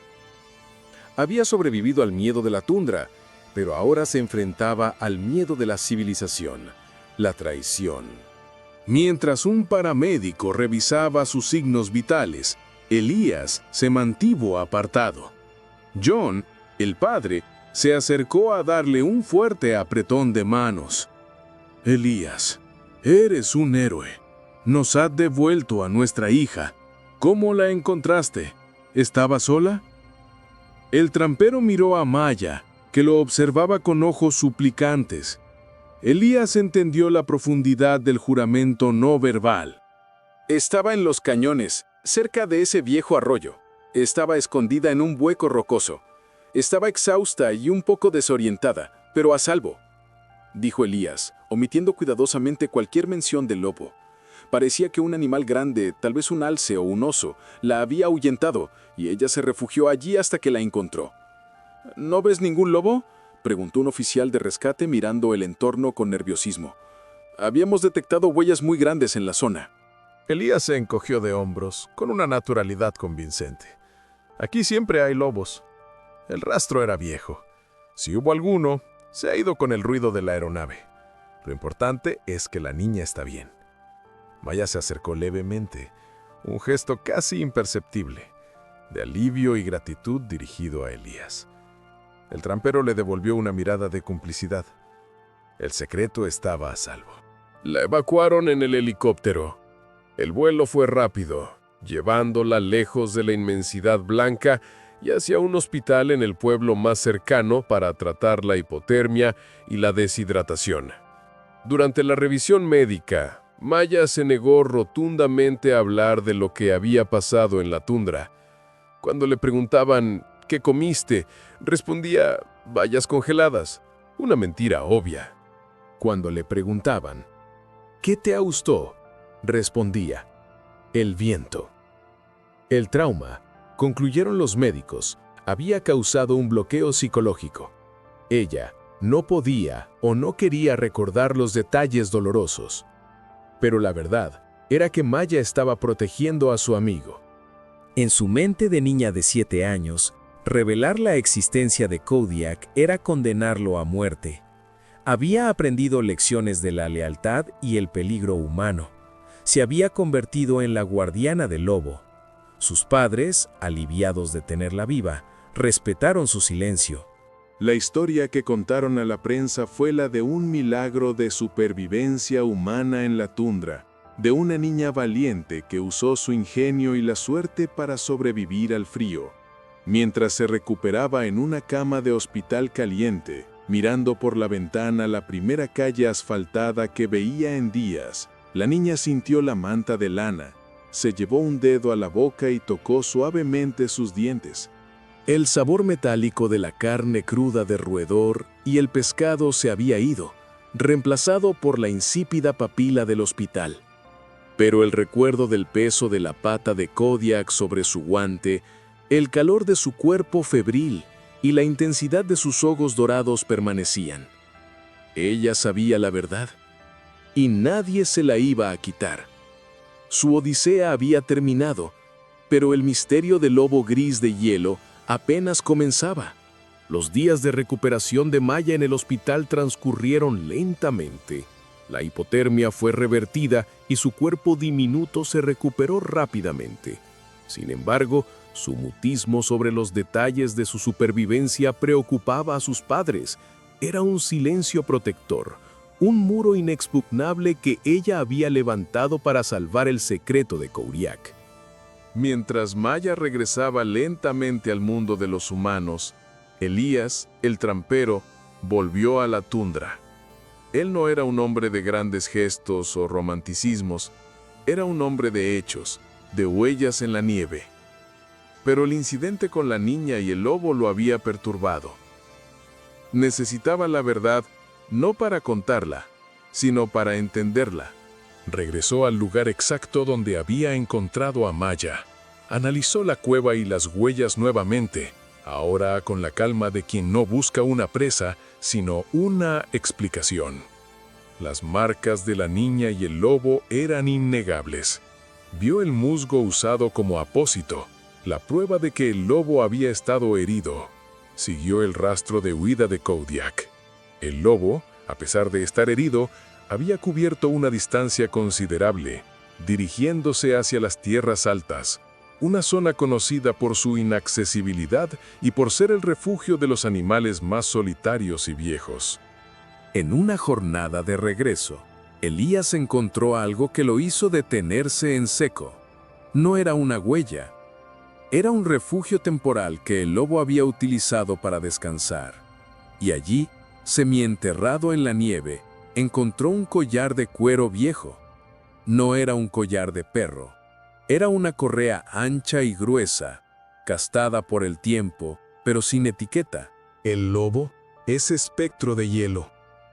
Había sobrevivido al miedo de la tundra, pero ahora se enfrentaba al miedo de la civilización, la traición. Mientras un paramédico revisaba sus signos vitales, Elías se mantuvo apartado. John, el padre, se acercó a darle un fuerte apretón de manos. Elías, eres un héroe. Nos has devuelto a nuestra hija. ¿Cómo la encontraste? ¿Estaba sola? El trampero miró a Maya, que lo observaba con ojos suplicantes. Elías entendió la profundidad del juramento no verbal. Estaba en los cañones, cerca de ese viejo arroyo. Estaba escondida en un hueco rocoso. Estaba exhausta y un poco desorientada, pero a salvo, dijo Elías, omitiendo cuidadosamente cualquier mención del lobo. Parecía que un animal grande, tal vez un alce o un oso, la había ahuyentado, y ella se refugió allí hasta que la encontró. ¿No ves ningún lobo?, preguntó un oficial de rescate mirando el entorno con nerviosismo. Habíamos detectado huellas muy grandes en la zona. Elías se encogió de hombros, con una naturalidad convincente. Aquí siempre hay lobos. El rastro era viejo. Si hubo alguno, se ha ido con el ruido de la aeronave. Lo importante es que la niña está bien. Maya se acercó levemente, un gesto casi imperceptible, de alivio y gratitud dirigido a Elías. El trampero le devolvió una mirada de complicidad. El secreto estaba a salvo. La evacuaron en el helicóptero. El vuelo fue rápido, llevándola lejos de la inmensidad blanca y hacia un hospital en el pueblo más cercano para tratar la hipotermia y la deshidratación. Durante la revisión médica, Maya se negó rotundamente a hablar de lo que había pasado en la tundra. Cuando le preguntaban ¿qué comiste?, respondía bayas congeladas, una mentira obvia. Cuando le preguntaban ¿qué te gustó?, respondía el viento. El trauma, concluyeron los médicos, había causado un bloqueo psicológico. Ella no podía o no quería recordar los detalles dolorosos. Pero la verdad era que Maya estaba protegiendo a su amigo. En su mente de niña de 7 años, revelar la existencia de Kodiak era condenarlo a muerte. Había aprendido lecciones de la lealtad y el peligro humano. Se había convertido en la guardiana del lobo. Sus padres, aliviados de tenerla viva, respetaron su silencio. La historia que contaron a la prensa fue la de un milagro de supervivencia humana en la tundra, de una niña valiente que usó su ingenio y la suerte para sobrevivir al frío. Mientras se recuperaba en una cama de hospital caliente, mirando por la ventana la primera calle asfaltada que veía en días, la niña sintió la manta de lana, se llevó un dedo a la boca y tocó suavemente sus dientes. El sabor metálico de la carne cruda de roedor y el pescado se había ido, reemplazado por la insípida papila del hospital. Pero el recuerdo del peso de la pata de Kodiak sobre su guante, el calor de su cuerpo febril y la intensidad de sus ojos dorados permanecían. Ella sabía la verdad, y nadie se la iba a quitar. Su odisea había terminado, pero el misterio del lobo gris de hielo apenas comenzaba. Los días de recuperación de Maya en el hospital transcurrieron lentamente. La hipotermia fue revertida y su cuerpo diminuto se recuperó rápidamente. Sin embargo, su mutismo sobre los detalles de su supervivencia preocupaba a sus padres. Era un silencio protector, un muro inexpugnable que ella había levantado para salvar el secreto de Kodiak. Mientras Maya regresaba lentamente al mundo de los humanos, Elías, el trampero, volvió a la tundra. Él no era un hombre de grandes gestos o romanticismos, era un hombre de hechos, de huellas en la nieve. Pero el incidente con la niña y el lobo lo había perturbado. Necesitaba la verdad no para contarla, sino para entenderla. Regresó al lugar exacto donde había encontrado a Maya. Analizó la cueva y las huellas nuevamente, ahora con la calma de quien no busca una presa, sino una explicación. Las marcas de la niña y el lobo eran innegables. Vio el musgo usado como apósito, la prueba de que el lobo había estado herido. Siguió el rastro de huida de Kodiak. El lobo, a pesar de estar herido, había cubierto una distancia considerable, dirigiéndose hacia las tierras altas, una zona conocida por su inaccesibilidad y por ser el refugio de los animales más solitarios y viejos. En una jornada de regreso, Elías encontró algo que lo hizo detenerse en seco. No era una huella. Era un refugio temporal que el lobo había utilizado para descansar. Y allí, semienterrado en la nieve, encontró un collar de cuero viejo. No era un collar de perro. Era una correa ancha y gruesa, gastada por el tiempo, pero sin etiqueta. El lobo, ese espectro de hielo,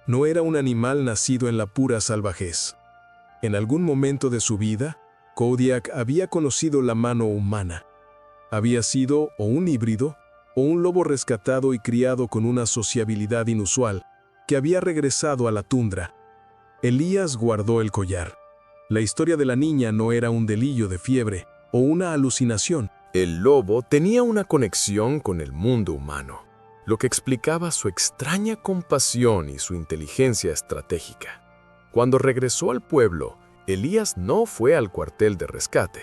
no era un animal nacido en la pura salvajez. En algún momento de su vida, Kodiak había conocido la mano humana. Había sido o un híbrido, o un lobo rescatado y criado con una sociabilidad inusual, que había regresado a la tundra. Elías guardó el collar. La historia de la niña no era un delirio de fiebre o una alucinación. El lobo tenía una conexión con el mundo humano, lo que explicaba su extraña compasión y su inteligencia estratégica. Cuando regresó al pueblo, Elías no fue al cuartel de rescate,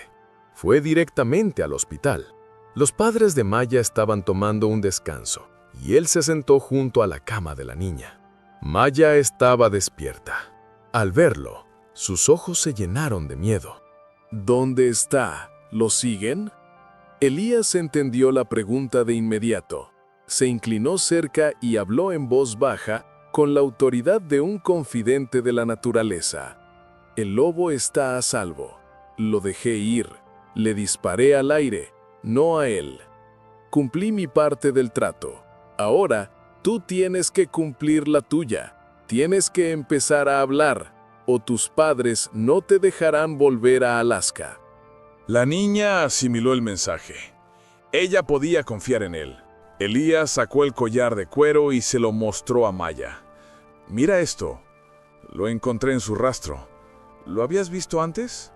fue directamente al hospital. Los padres de Maya estaban tomando un descanso y él se sentó junto a la cama de la niña. Maya estaba despierta. Al verlo, sus ojos se llenaron de miedo. ¿Dónde está? ¿Lo siguen? Elías entendió la pregunta de inmediato. Se inclinó cerca y habló en voz baja, con la autoridad de un confidente de la naturaleza. El lobo está a salvo. Lo dejé ir. Le disparé al aire, no a él. Cumplí mi parte del trato. Ahora, tú tienes que cumplir la tuya. Tienes que empezar a hablar, o tus padres no te dejarán volver a Alaska. La niña asimiló el mensaje. Ella podía confiar en él. Elías sacó el collar de cuero y se lo mostró a Maya. Mira esto. Lo encontré en su rastro. ¿Lo habías visto antes?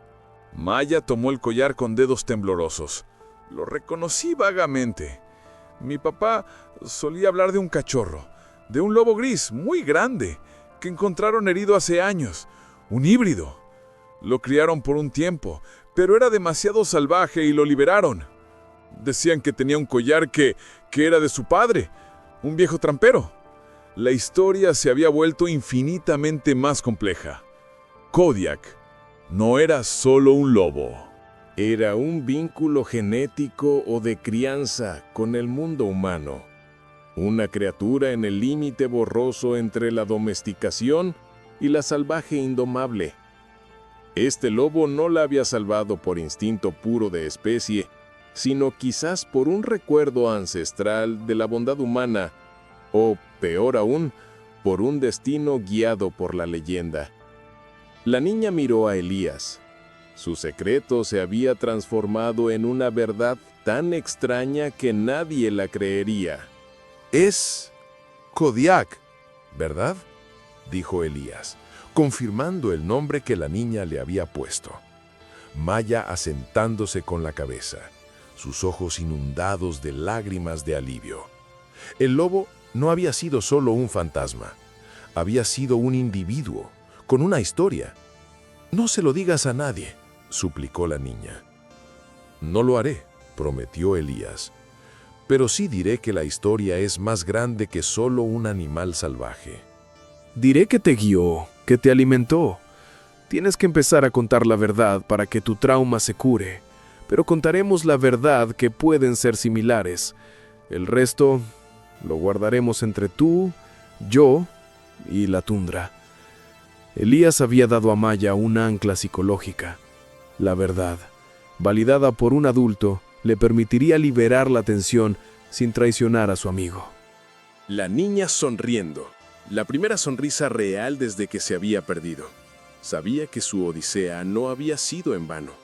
Maya tomó el collar con dedos temblorosos. Lo reconocí vagamente. Mi papá solía hablar de un cachorro, de un lobo gris muy grande, que encontraron herido hace años, un híbrido. Lo criaron por un tiempo, pero era demasiado salvaje y lo liberaron. Decían que tenía un collar que era de su padre, un viejo trampero. La historia se había vuelto infinitamente más compleja. Kodiak no era solo un lobo. Era un vínculo genético o de crianza con el mundo humano. Una criatura en el límite borroso entre la domesticación y la salvaje indomable. Este lobo no la había salvado por instinto puro de especie, sino quizás por un recuerdo ancestral de la bondad humana, o, peor aún, por un destino guiado por la leyenda. La niña miró a Elías. Su secreto se había transformado en una verdad tan extraña que nadie la creería. Es Kodiak, ¿verdad?, dijo Elías, confirmando el nombre que la niña le había puesto. Maya asentándose con la cabeza, sus ojos inundados de lágrimas de alivio. El lobo no había sido solo un fantasma, había sido un individuo, con una historia. No se lo digas a nadie, suplicó la niña. No lo haré, prometió Elías, pero sí diré que la historia es más grande que solo un animal salvaje. Diré que te guió, que te alimentó. Tienes que empezar a contar la verdad para que tu trauma se cure, pero contaremos la verdad que pueden ser similares. El resto lo guardaremos entre tú, yo y la tundra. Elías había dado a Maya una ancla psicológica. La verdad, validada por un adulto, le permitiría liberar la tensión sin traicionar a su amigo. La niña sonriendo. La primera sonrisa real desde que se había perdido. Sabía que su odisea no había sido en vano.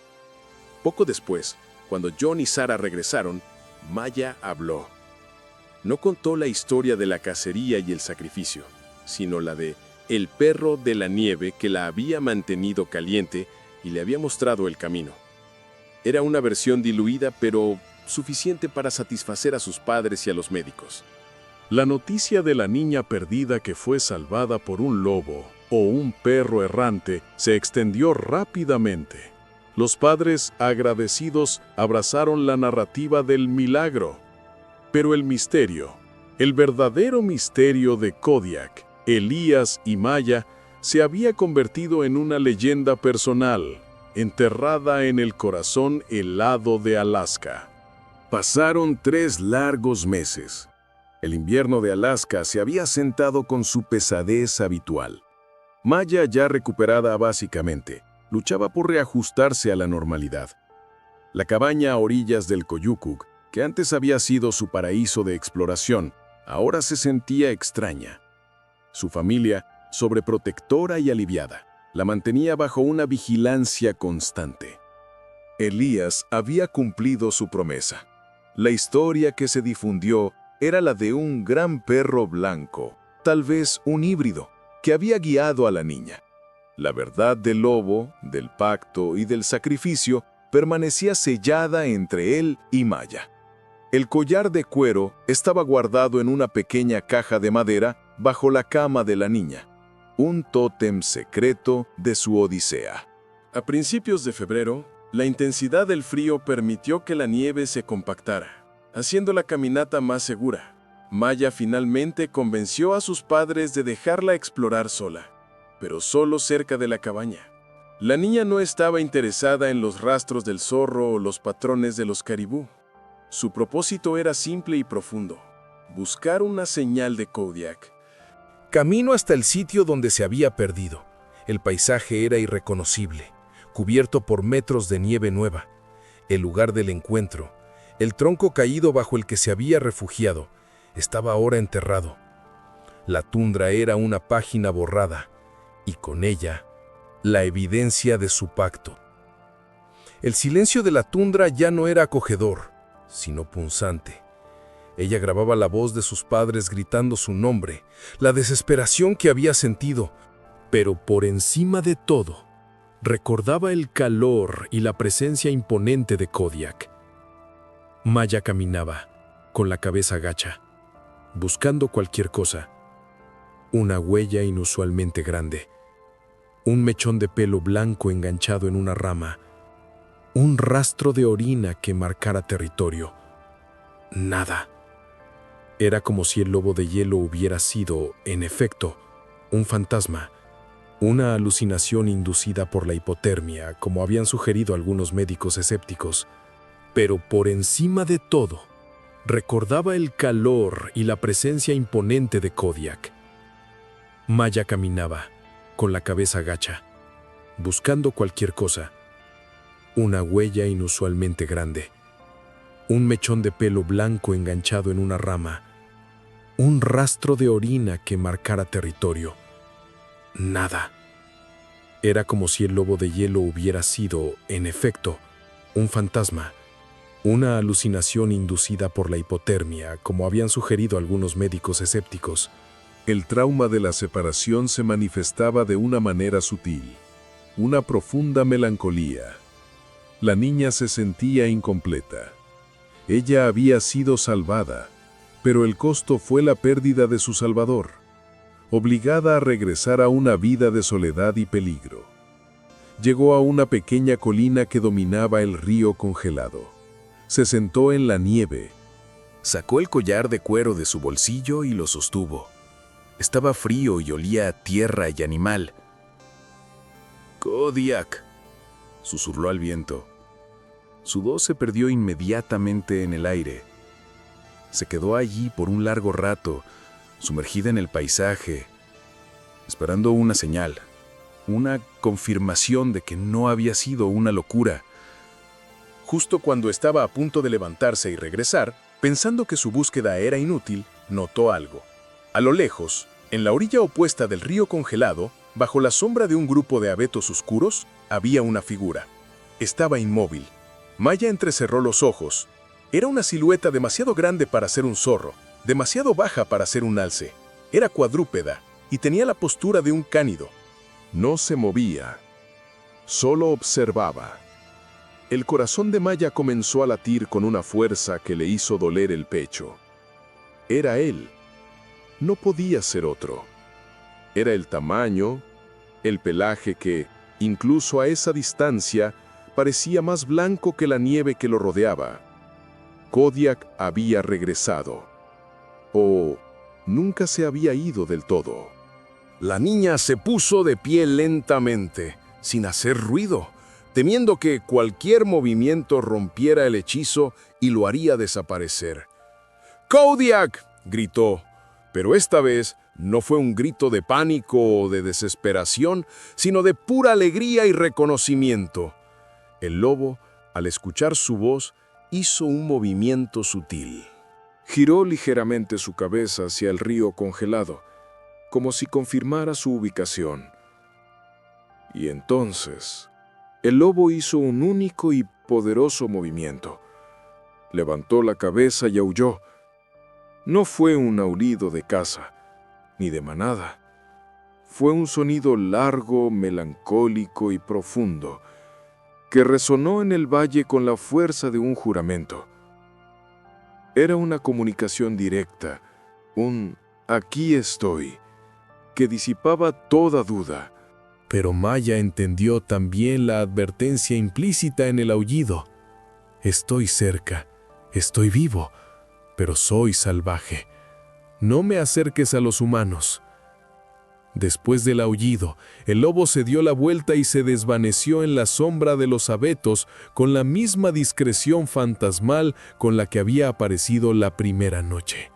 Poco después, cuando John y Sara regresaron, Maya habló. No contó la historia de la cacería y el sacrificio, sino la de el perro de la nieve que la había mantenido caliente y le había mostrado el camino. Era una versión diluida, pero suficiente para satisfacer a sus padres y a los médicos. La noticia de la niña perdida que fue salvada por un lobo o un perro errante se extendió rápidamente. Los padres, agradecidos, abrazaron la narrativa del milagro. Pero el misterio, el verdadero misterio de Kodiak, Elías y Maya, se había convertido en una leyenda personal, enterrada en el corazón helado de Alaska. Pasaron 3 largos meses. El invierno de Alaska se había sentado con su pesadez habitual. Maya, ya recuperada básicamente, luchaba por reajustarse a la normalidad. La cabaña a orillas del Koyukuk, que antes había sido su paraíso de exploración, ahora se sentía extraña. Su familia, sobreprotectora y aliviada, la mantenía bajo una vigilancia constante. Elías había cumplido su promesa. La historia que se difundió era la de un gran perro blanco, tal vez un híbrido, que había guiado a la niña. La verdad del lobo, del pacto y del sacrificio permanecía sellada entre él y Maya. El collar de cuero estaba guardado en una pequeña caja de madera bajo la cama de la niña, un tótem secreto de su odisea. A principios de febrero, la intensidad del frío permitió que la nieve se compactara, haciendo la caminata más segura. Maya finalmente convenció a sus padres de dejarla explorar sola, pero solo cerca de la cabaña. La niña no estaba interesada en los rastros del zorro o los patrones de los caribú. Su propósito era simple y profundo: buscar una señal de Kodiak. Camino hasta el sitio donde se había perdido. El paisaje era irreconocible, cubierto por metros de nieve nueva. El lugar del encuentro, el tronco caído bajo el que se había refugiado, estaba ahora enterrado. La tundra era una página borrada, y con ella, la evidencia de su pacto. El silencio de la tundra ya no era acogedor, sino punzante. Ella grababa la voz de sus padres gritando su nombre, la desesperación que había sentido, pero por encima de todo, recordaba el calor y la presencia imponente de Kodiak. Maya caminaba, con la cabeza gacha, buscando cualquier cosa. Una huella inusualmente grande, un mechón de pelo blanco enganchado en una rama, un rastro de orina que marcara territorio. Nada. Era como si el lobo de hielo hubiera sido, en efecto, un fantasma, una alucinación inducida por la hipotermia, como habían sugerido algunos médicos escépticos. Pero por encima de todo, recordaba el calor y la presencia imponente de Kodiak. Maya caminaba, con la cabeza gacha, buscando cualquier cosa. Una huella inusualmente grande, un mechón de pelo blanco enganchado en una rama, un rastro de orina que marcara territorio. Nada. Era como si el lobo de hielo hubiera sido, en efecto, un fantasma, una alucinación inducida por la hipotermia, como habían sugerido algunos médicos escépticos. El trauma de la separación se manifestaba de una manera sutil, una profunda melancolía. La niña se sentía incompleta. Ella había sido salvada, pero el costo fue la pérdida de su salvador, obligada a regresar a una vida de soledad y peligro. Llegó a una pequeña colina que dominaba el río congelado. Se sentó en la nieve. Sacó el collar de cuero de su bolsillo y lo sostuvo. Estaba frío y olía a tierra y animal. «Kodiak», susurró al viento. Su voz se perdió inmediatamente en el aire. Se quedó allí por un largo rato, sumergida en el paisaje, esperando una señal, una confirmación de que no había sido una locura. Justo cuando estaba a punto de levantarse y regresar, pensando que su búsqueda era inútil, notó algo. A lo lejos, en la orilla opuesta del río congelado, bajo la sombra de un grupo de abetos oscuros, había una figura. Estaba inmóvil. Maya entrecerró los ojos. Era una silueta demasiado grande para ser un zorro, demasiado baja para ser un alce. Era cuadrúpeda y tenía la postura de un cánido. No se movía, solo observaba. El corazón de Maya comenzó a latir con una fuerza que le hizo doler el pecho. Era él. No podía ser otro. Era el tamaño, el pelaje que, incluso a esa distancia, parecía más blanco que la nieve que lo rodeaba. Kodiak había regresado. O nunca se había ido del todo. La niña se puso de pie lentamente, sin hacer ruido, temiendo que cualquier movimiento rompiera el hechizo y lo haría desaparecer. ¡Kodiak!, gritó, pero esta vez no fue un grito de pánico o de desesperación, sino de pura alegría y reconocimiento. El lobo, al escuchar su voz, hizo un movimiento sutil. Giró ligeramente su cabeza hacia el río congelado, como si confirmara su ubicación. Y entonces, el lobo hizo un único y poderoso movimiento. Levantó la cabeza y aulló. No fue un aullido de caza, ni de manada. Fue un sonido largo, melancólico y profundo, que resonó en el valle con la fuerza de un juramento. Era una comunicación directa, un «aquí estoy», que disipaba toda duda. Pero Maya entendió también la advertencia implícita en el aullido. Estoy cerca, estoy vivo, pero soy salvaje. No me acerques a los humanos. Después del aullido, el lobo se dio la vuelta y se desvaneció en la sombra de los abetos con la misma discreción fantasmal con la que había aparecido la primera noche.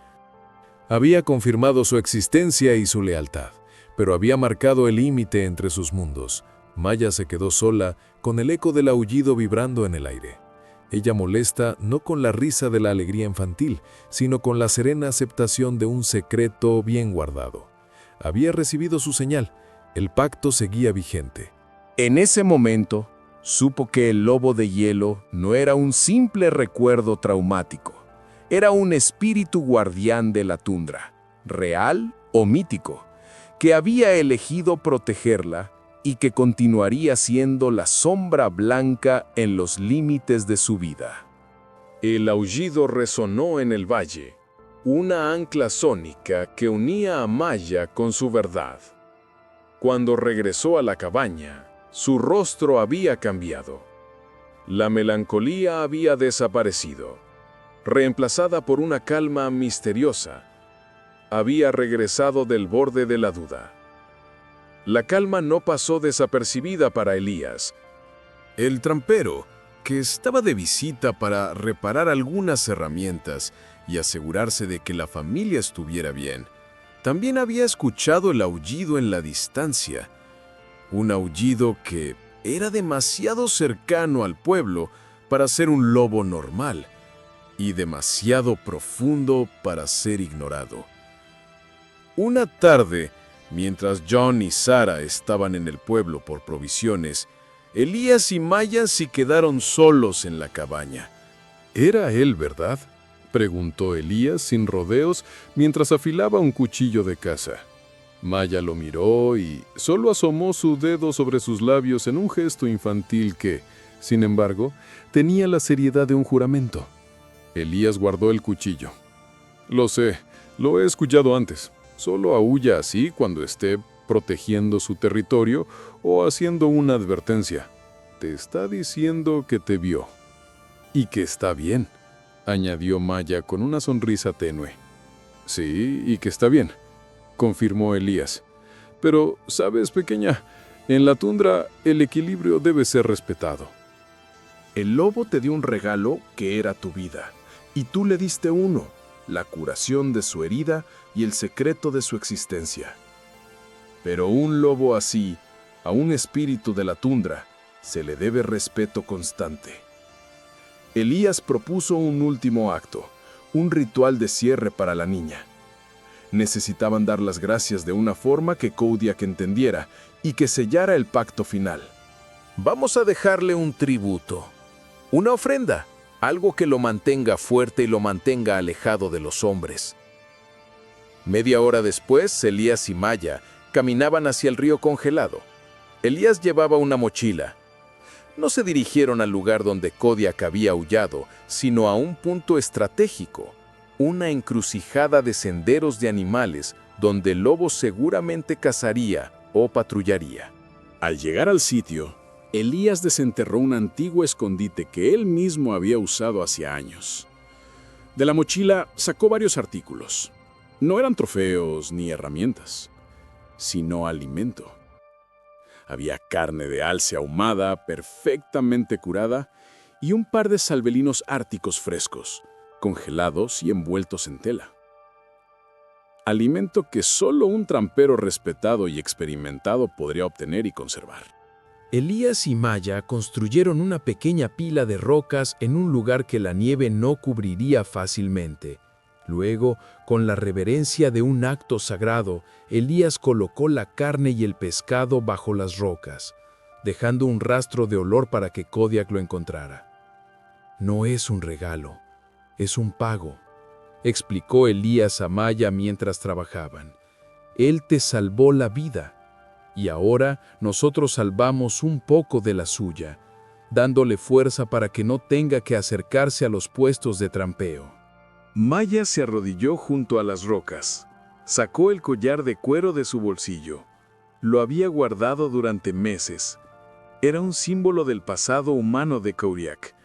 Había confirmado su existencia y su lealtad, pero había marcado el límite entre sus mundos. Maya se quedó sola, con el eco del aullido vibrando en el aire. Ella molesta no con la risa de la alegría infantil, sino con la serena aceptación de un secreto bien guardado. Había recibido su señal, el pacto seguía vigente. En ese momento, supo que el lobo de hielo no era un simple recuerdo traumático. Era un espíritu guardián de la tundra, real o mítico, que había elegido protegerla y que continuaría siendo la sombra blanca en los límites de su vida. El aullido resonó en el valle, una ancla sónica que unía a Maya con su verdad. Cuando regresó a la cabaña, su rostro había cambiado. La melancolía había desaparecido, reemplazada por una calma misteriosa. Había regresado del borde de la duda. La calma no pasó desapercibida para Elías. El trampero, que estaba de visita para reparar algunas herramientas y asegurarse de que la familia estuviera bien, también había escuchado el aullido en la distancia. Un aullido que era demasiado cercano al pueblo para ser un lobo normal y demasiado profundo para ser ignorado. Una tarde, mientras John y Sara estaban en el pueblo por provisiones, Elías y Maya se quedaron solos en la cabaña. ¿Era él, verdad?, preguntó Elías sin rodeos mientras afilaba un cuchillo de caza. Maya lo miró y solo asomó su dedo sobre sus labios en un gesto infantil que, sin embargo, tenía la seriedad de un juramento. Elías guardó el cuchillo. «Lo sé, lo he escuchado antes. Solo aúlla así cuando esté protegiendo su territorio o haciendo una advertencia. Te está diciendo que te vio. Y que está bien», añadió Maya con una sonrisa tenue. «Sí, y que está bien», confirmó Elías. «Pero, sabes, pequeña, en la tundra el equilibrio debe ser respetado». El lobo te dio un regalo que era tu vida, y tú le diste uno, la curación de su herida y el secreto de su existencia. Pero un lobo así, a un espíritu de la tundra, se le debe respeto constante. Elías propuso un último acto, un ritual de cierre para la niña. Necesitaban dar las gracias de una forma que Kodiak entendiera y que sellara el pacto final. Vamos a dejarle un tributo, una ofrenda, algo que lo mantenga fuerte y lo mantenga alejado de los hombres. Media hora después, Elías y Maya caminaban hacia el río congelado. Elías llevaba una mochila. No se dirigieron al lugar donde Kodiak había aullado, sino a un punto estratégico, una encrucijada de senderos de animales donde el lobo seguramente cazaría o patrullaría. Al llegar al sitio, Elías desenterró un antiguo escondite que él mismo había usado hacía años. De la mochila sacó varios artículos. No eran trofeos ni herramientas, sino alimento. Había carne de alce ahumada, perfectamente curada, y un par de salvelinos árticos frescos, congelados y envueltos en tela. Alimento que solo un trampero respetado y experimentado podría obtener y conservar. Elías y Maya construyeron una pequeña pila de rocas en un lugar que la nieve no cubriría fácilmente. Luego, con la reverencia de un acto sagrado, Elías colocó la carne y el pescado bajo las rocas, dejando un rastro de olor para que Kodiak lo encontrara. No es un regalo, es un pago, explicó Elías a Maya mientras trabajaban. Él te salvó la vida. Y ahora nosotros salvamos un poco de la suya, dándole fuerza para que no tenga que acercarse a los puestos de trampeo. Maya se arrodilló junto a las rocas. Sacó el collar de cuero de su bolsillo. Lo había guardado durante meses. Era un símbolo del pasado humano de Kodiak,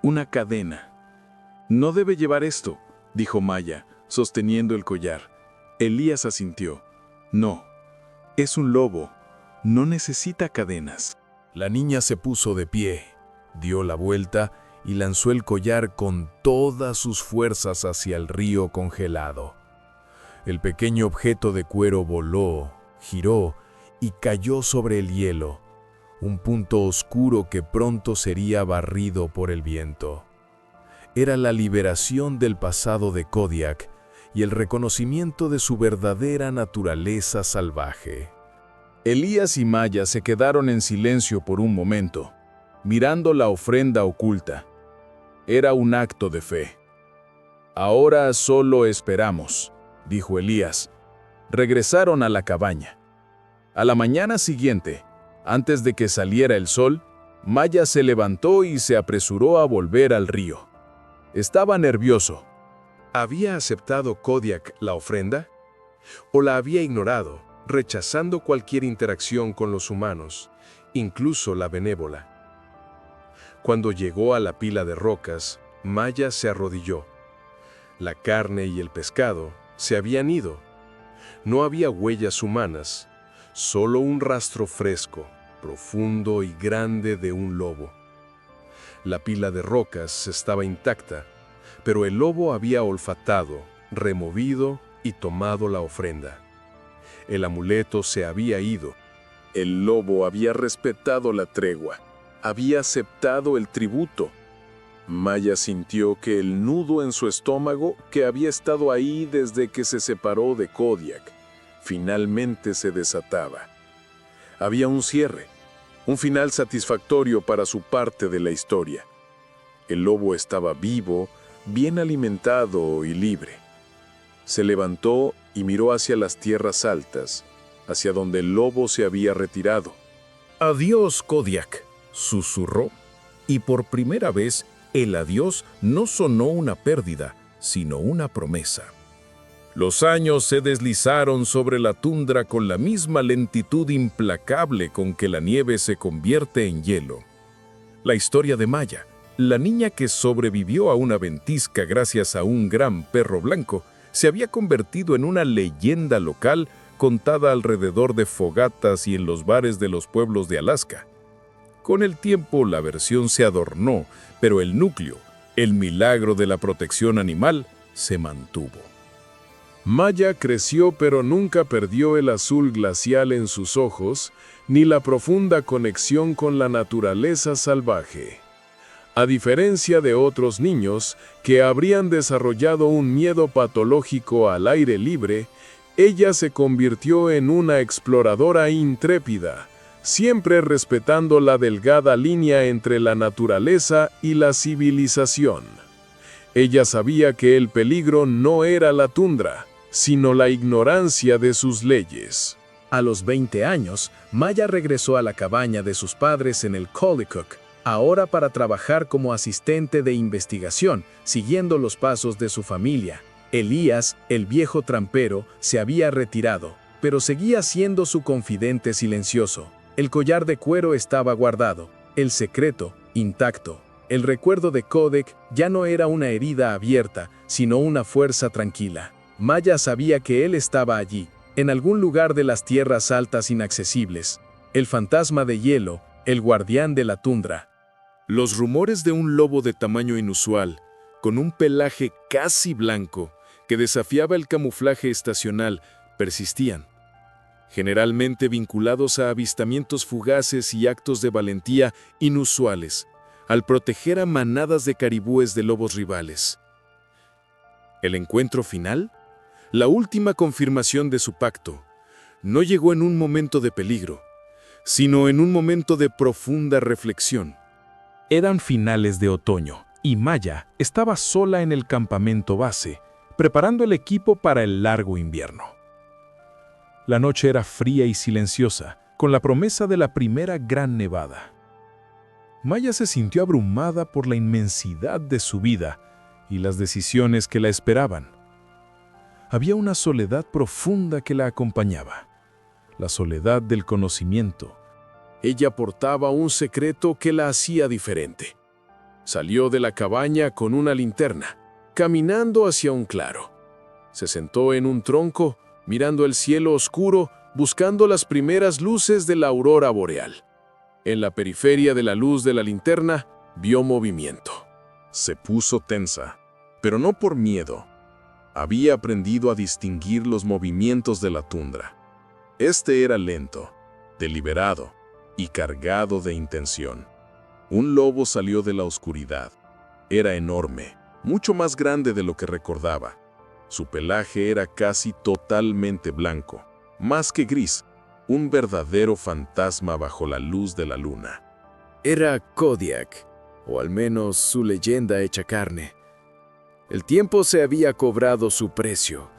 una cadena. «No debe llevar esto», dijo Maya, sosteniendo el collar. Elías asintió. «No. Es un lobo, no necesita cadenas». La niña se puso de pie, dio la vuelta y lanzó el collar con todas sus fuerzas hacia el río congelado. El pequeño objeto de cuero voló, giró y cayó sobre el hielo, un punto oscuro que pronto sería barrido por el viento. Era la liberación del pasado de Kodiak y el reconocimiento de su verdadera naturaleza salvaje. Elías y Maya se quedaron en silencio por un momento, mirando la ofrenda oculta. Era un acto de fe. «Ahora solo esperamos», dijo Elías. Regresaron a la cabaña. A la mañana siguiente, antes de que saliera el sol, Maya se levantó y se apresuró a volver al río. Estaba nervioso. ¿Había aceptado Kodiak la ofrenda? ¿O la había ignorado, rechazando cualquier interacción con los humanos, incluso la benévola? Cuando llegó a la pila de rocas, Maya se arrodilló. La carne y el pescado se habían ido. No había huellas humanas, solo un rastro fresco, profundo y grande de un lobo. La pila de rocas estaba intacta, pero el lobo había olfatado, removido y tomado la ofrenda. El amuleto se había ido. El lobo había respetado la tregua, había aceptado el tributo. Maya sintió que el nudo en su estómago, que había estado ahí desde que se separó de Kodiak, finalmente se desataba. Había un cierre, un final satisfactorio para su parte de la historia. El lobo estaba vivo, bien alimentado y libre. Se levantó y miró hacia las tierras altas, hacia donde el lobo se había retirado. «Adiós, Kodiak», susurró, y por primera vez el adiós no sonó una pérdida, sino una promesa. Los años se deslizaron sobre la tundra con la misma lentitud implacable con que la nieve se convierte en hielo. La historia de Maya, la niña que sobrevivió a una ventisca gracias a un gran perro blanco, se había convertido en una leyenda local contada alrededor de fogatas y en los bares de los pueblos de Alaska. Con el tiempo la versión se adornó, pero el núcleo, el milagro de la protección animal, se mantuvo. Maya creció pero nunca perdió el azul glacial en sus ojos, ni la profunda conexión con la naturaleza salvaje. A diferencia de otros niños que habrían desarrollado un miedo patológico al aire libre, ella se convirtió en una exploradora intrépida, siempre respetando la delgada línea entre la naturaleza y la civilización. Ella sabía que el peligro no era la tundra, sino la ignorancia de sus leyes. A los 20 años, Maya regresó a la cabaña de sus padres en el Collicook, ahora para trabajar como asistente de investigación, siguiendo los pasos de su familia. Elías, el viejo trampero, se había retirado, pero seguía siendo su confidente silencioso. El collar de cuero estaba guardado, el secreto, intacto. El recuerdo de Codec ya no era una herida abierta, sino una fuerza tranquila. Maya sabía que él estaba allí, en algún lugar de las tierras altas inaccesibles. El fantasma de hielo, el guardián de la tundra. Los rumores de un lobo de tamaño inusual, con un pelaje casi blanco, que desafiaba el camuflaje estacional, persistían, generalmente vinculados a avistamientos fugaces y actos de valentía inusuales, al proteger a manadas de caribúes de lobos rivales. El encuentro final, la última confirmación de su pacto, no llegó en un momento de peligro, sino en un momento de profunda reflexión. Eran finales de otoño, y Maya estaba sola en el campamento base, preparando el equipo para el largo invierno. La noche era fría y silenciosa, con la promesa de la primera gran nevada. Maya se sintió abrumada por la inmensidad de su vida y las decisiones que la esperaban. Había una soledad profunda que la acompañaba, la soledad del conocimiento. Ella portaba un secreto que la hacía diferente. Salió de la cabaña con una linterna, caminando hacia un claro. Se sentó en un tronco, mirando el cielo oscuro, buscando las primeras luces de la aurora boreal. En la periferia de la luz de la linterna, vio movimiento. Se puso tensa, pero no por miedo. Había aprendido a distinguir los movimientos de la tundra. Este era lento, deliberado y cargado de intención. Un lobo salió de la oscuridad. Era enorme, mucho más grande de lo que recordaba. Su pelaje era casi totalmente blanco, más que gris, un verdadero fantasma bajo la luz de la luna. Era Kodiak, o al menos su leyenda hecha carne. El tiempo se había cobrado su precio.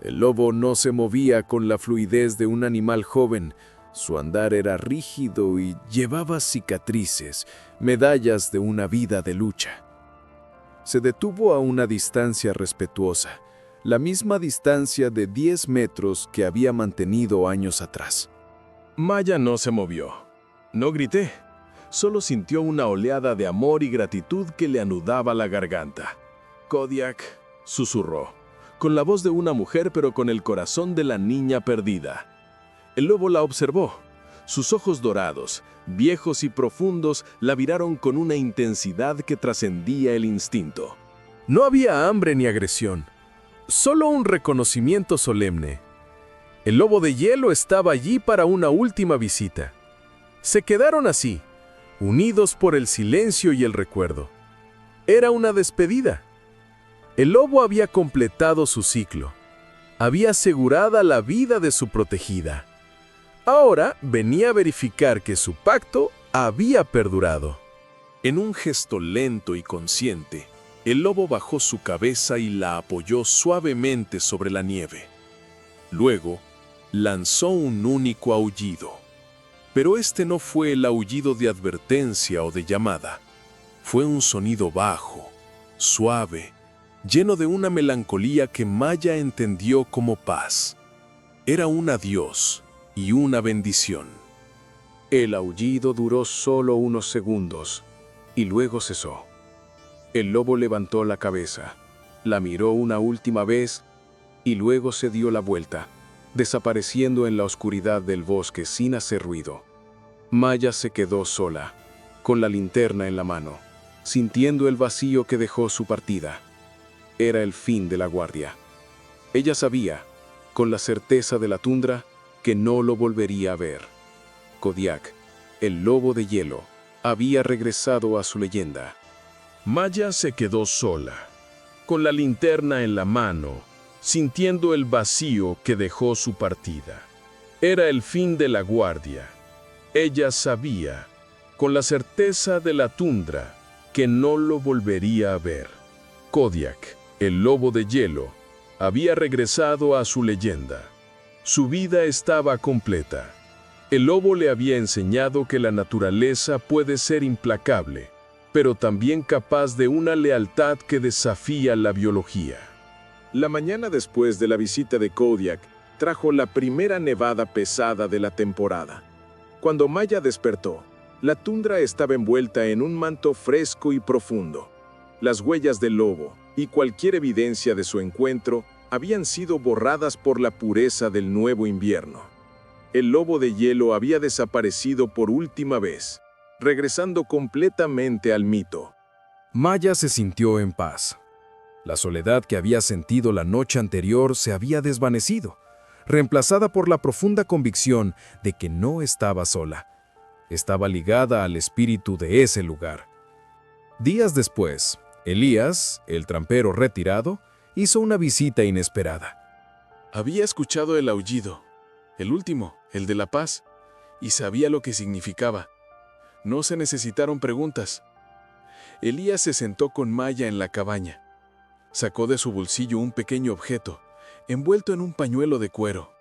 El lobo no se movía con la fluidez de un animal joven. Su andar era rígido y llevaba cicatrices, medallas de una vida de lucha. Se detuvo a una distancia respetuosa, la misma distancia de 10 metros que había mantenido años atrás. Maya no se movió. No grité. Solo sintió una oleada de amor y gratitud que le anudaba la garganta. Kodiak susurró, con la voz de una mujer pero con el corazón de la niña perdida. El lobo la observó. Sus ojos dorados, viejos y profundos, la miraron con una intensidad que trascendía el instinto. No había hambre ni agresión, solo un reconocimiento solemne. El lobo de hielo estaba allí para una última visita. Se quedaron así, unidos por el silencio y el recuerdo. Era una despedida. El lobo había completado su ciclo. Había asegurado la vida de su protegida. Ahora venía a verificar que su pacto había perdurado. En un gesto lento y consciente, el lobo bajó su cabeza y la apoyó suavemente sobre la nieve. Luego, lanzó un único aullido. Pero este no fue el aullido de advertencia o de llamada. Fue un sonido bajo, suave, lleno de una melancolía que Maya entendió como paz. Era un adiós y una bendición. El aullido duró solo unos segundos y luego cesó. El lobo levantó la cabeza, la miró una última vez y luego se dio la vuelta, desapareciendo en la oscuridad del bosque sin hacer ruido. Maya se quedó sola, con la linterna en la mano, sintiendo el vacío que dejó su partida. Era el fin de la guardia. Ella sabía, con la certeza de la tundra, que no lo volvería a ver. Kodiak, el lobo de hielo, había regresado a su leyenda. Maya se quedó sola, con la linterna en la mano, sintiendo el vacío que dejó su partida. Era el fin de la guardia. Ella sabía, con la certeza de la tundra, que no lo volvería a ver. Kodiak, el lobo de hielo, había regresado a su leyenda. Su vida estaba completa. El lobo le había enseñado que la naturaleza puede ser implacable, pero también capaz de una lealtad que desafía la biología. La mañana después de la visita de Kodiak, trajo la primera nevada pesada de la temporada. Cuando Maya despertó, la tundra estaba envuelta en un manto fresco y profundo. Las huellas del lobo y cualquier evidencia de su encuentro habían sido borradas por la pureza del nuevo invierno. El lobo de hielo había desaparecido por última vez, regresando completamente al mito. Maya se sintió en paz. La soledad que había sentido la noche anterior se había desvanecido, reemplazada por la profunda convicción de que no estaba sola. Estaba ligada al espíritu de ese lugar. Días después, Elías, el trampero retirado, hizo una visita inesperada. Había escuchado el aullido, el último, el de la paz, y sabía lo que significaba. No se necesitaron preguntas. Elías se sentó con Maya en la cabaña. Sacó de su bolsillo un pequeño objeto, envuelto en un pañuelo de cuero.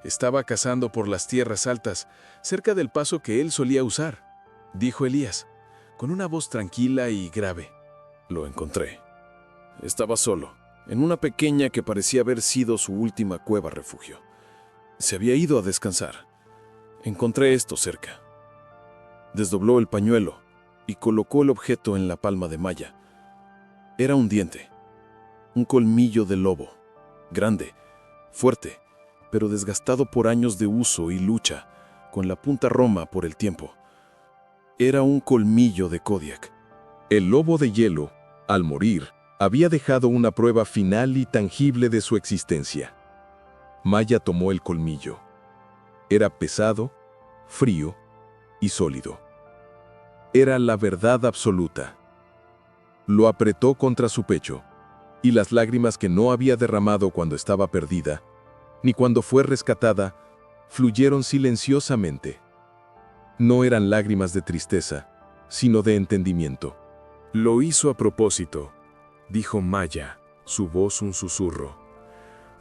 Estaba cazando por las tierras altas, cerca del paso que él solía usar, dijo Elías, con una voz tranquila y grave. Lo encontré. Estaba solo, en una pequeña que parecía haber sido su última cueva refugio. Se había ido a descansar. Encontré esto cerca. Desdobló el pañuelo y colocó el objeto en la palma de Maya. Era un diente, un colmillo de lobo, grande, fuerte, pero desgastado por años de uso y lucha, con la punta roma por el tiempo. Era un colmillo de Kodiak. El lobo de hielo, al morir, había dejado una prueba final y tangible de su existencia. Maya tomó el colmillo. Era pesado, frío y sólido. Era la verdad absoluta. Lo apretó contra su pecho, y las lágrimas que no había derramado cuando estaba perdida, ni cuando fue rescatada, fluyeron silenciosamente. No eran lágrimas de tristeza, sino de entendimiento. Lo hizo a propósito, dijo Maya, su voz un susurro.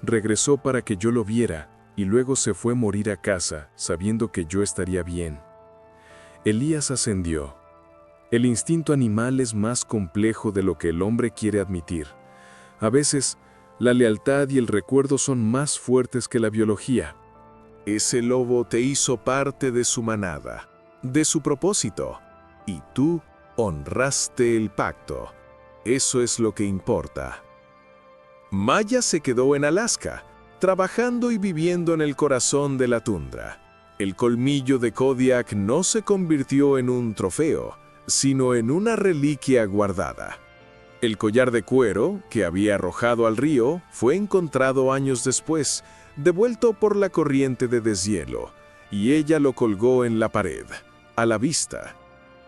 Regresó para que yo lo viera y luego se fue a morir a casa, sabiendo que yo estaría bien. Elías ascendió. El instinto animal es más complejo de lo que el hombre quiere admitir. A veces, la lealtad y el recuerdo son más fuertes que la biología. Ese lobo te hizo parte de su manada, de su propósito, y tú honraste el pacto. Eso es lo que importa. Maya se quedó en Alaska, trabajando y viviendo en el corazón de la tundra. El colmillo de Kodiak no se convirtió en un trofeo, sino en una reliquia guardada. El collar de cuero, que había arrojado al río, fue encontrado años después, devuelto por la corriente de deshielo, y ella lo colgó en la pared, a la vista.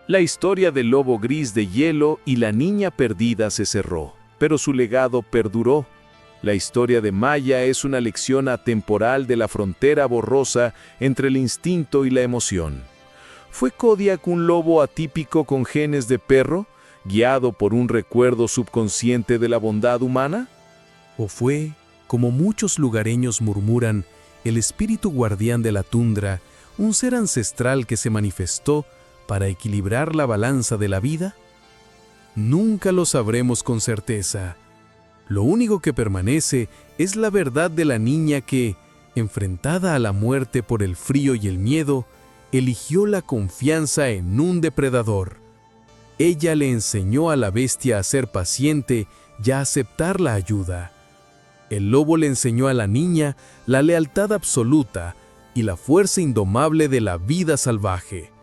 La historia del lobo gris de hielo y la niña perdida se cerró, pero su legado perduró. La historia de Maya es una lección atemporal de la frontera borrosa entre el instinto y la emoción. ¿Fue Kodiak un lobo atípico con genes de perro, guiado por un recuerdo subconsciente de la bondad humana? ¿O fue, como muchos lugareños murmuran, el espíritu guardián de la tundra, un ser ancestral que se manifestó para equilibrar la balanza de la vida? Nunca lo sabremos con certeza. Lo único que permanece es la verdad de la niña que, enfrentada a la muerte por el frío y el miedo, eligió la confianza en un depredador. Ella le enseñó a la bestia a ser paciente y a aceptar la ayuda. El lobo le enseñó a la niña la lealtad absoluta y la fuerza indomable de la vida salvaje.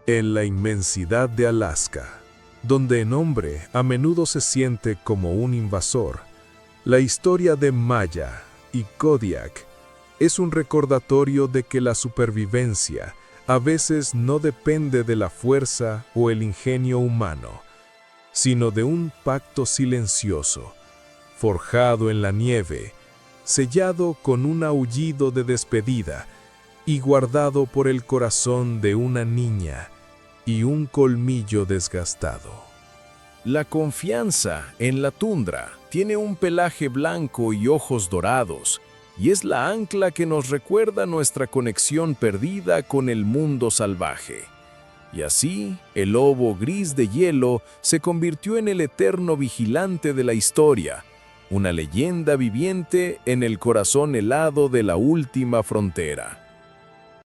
En la inmensidad de Alaska, donde el hombre a menudo se siente como un invasor, la historia de Maya y Kodiak es un recordatorio de que la supervivencia a veces no depende de la fuerza o el ingenio humano, sino de un pacto silencioso, forjado en la nieve, sellado con un aullido de despedida y guardado por el corazón de una niña y un colmillo desgastado. La confianza en la tundra tiene un pelaje blanco y ojos dorados, y es la ancla que nos recuerda nuestra conexión perdida con el mundo salvaje. Y así, el lobo gris de hielo se convirtió en el eterno vigilante de la historia, una leyenda viviente en el corazón helado de la última frontera.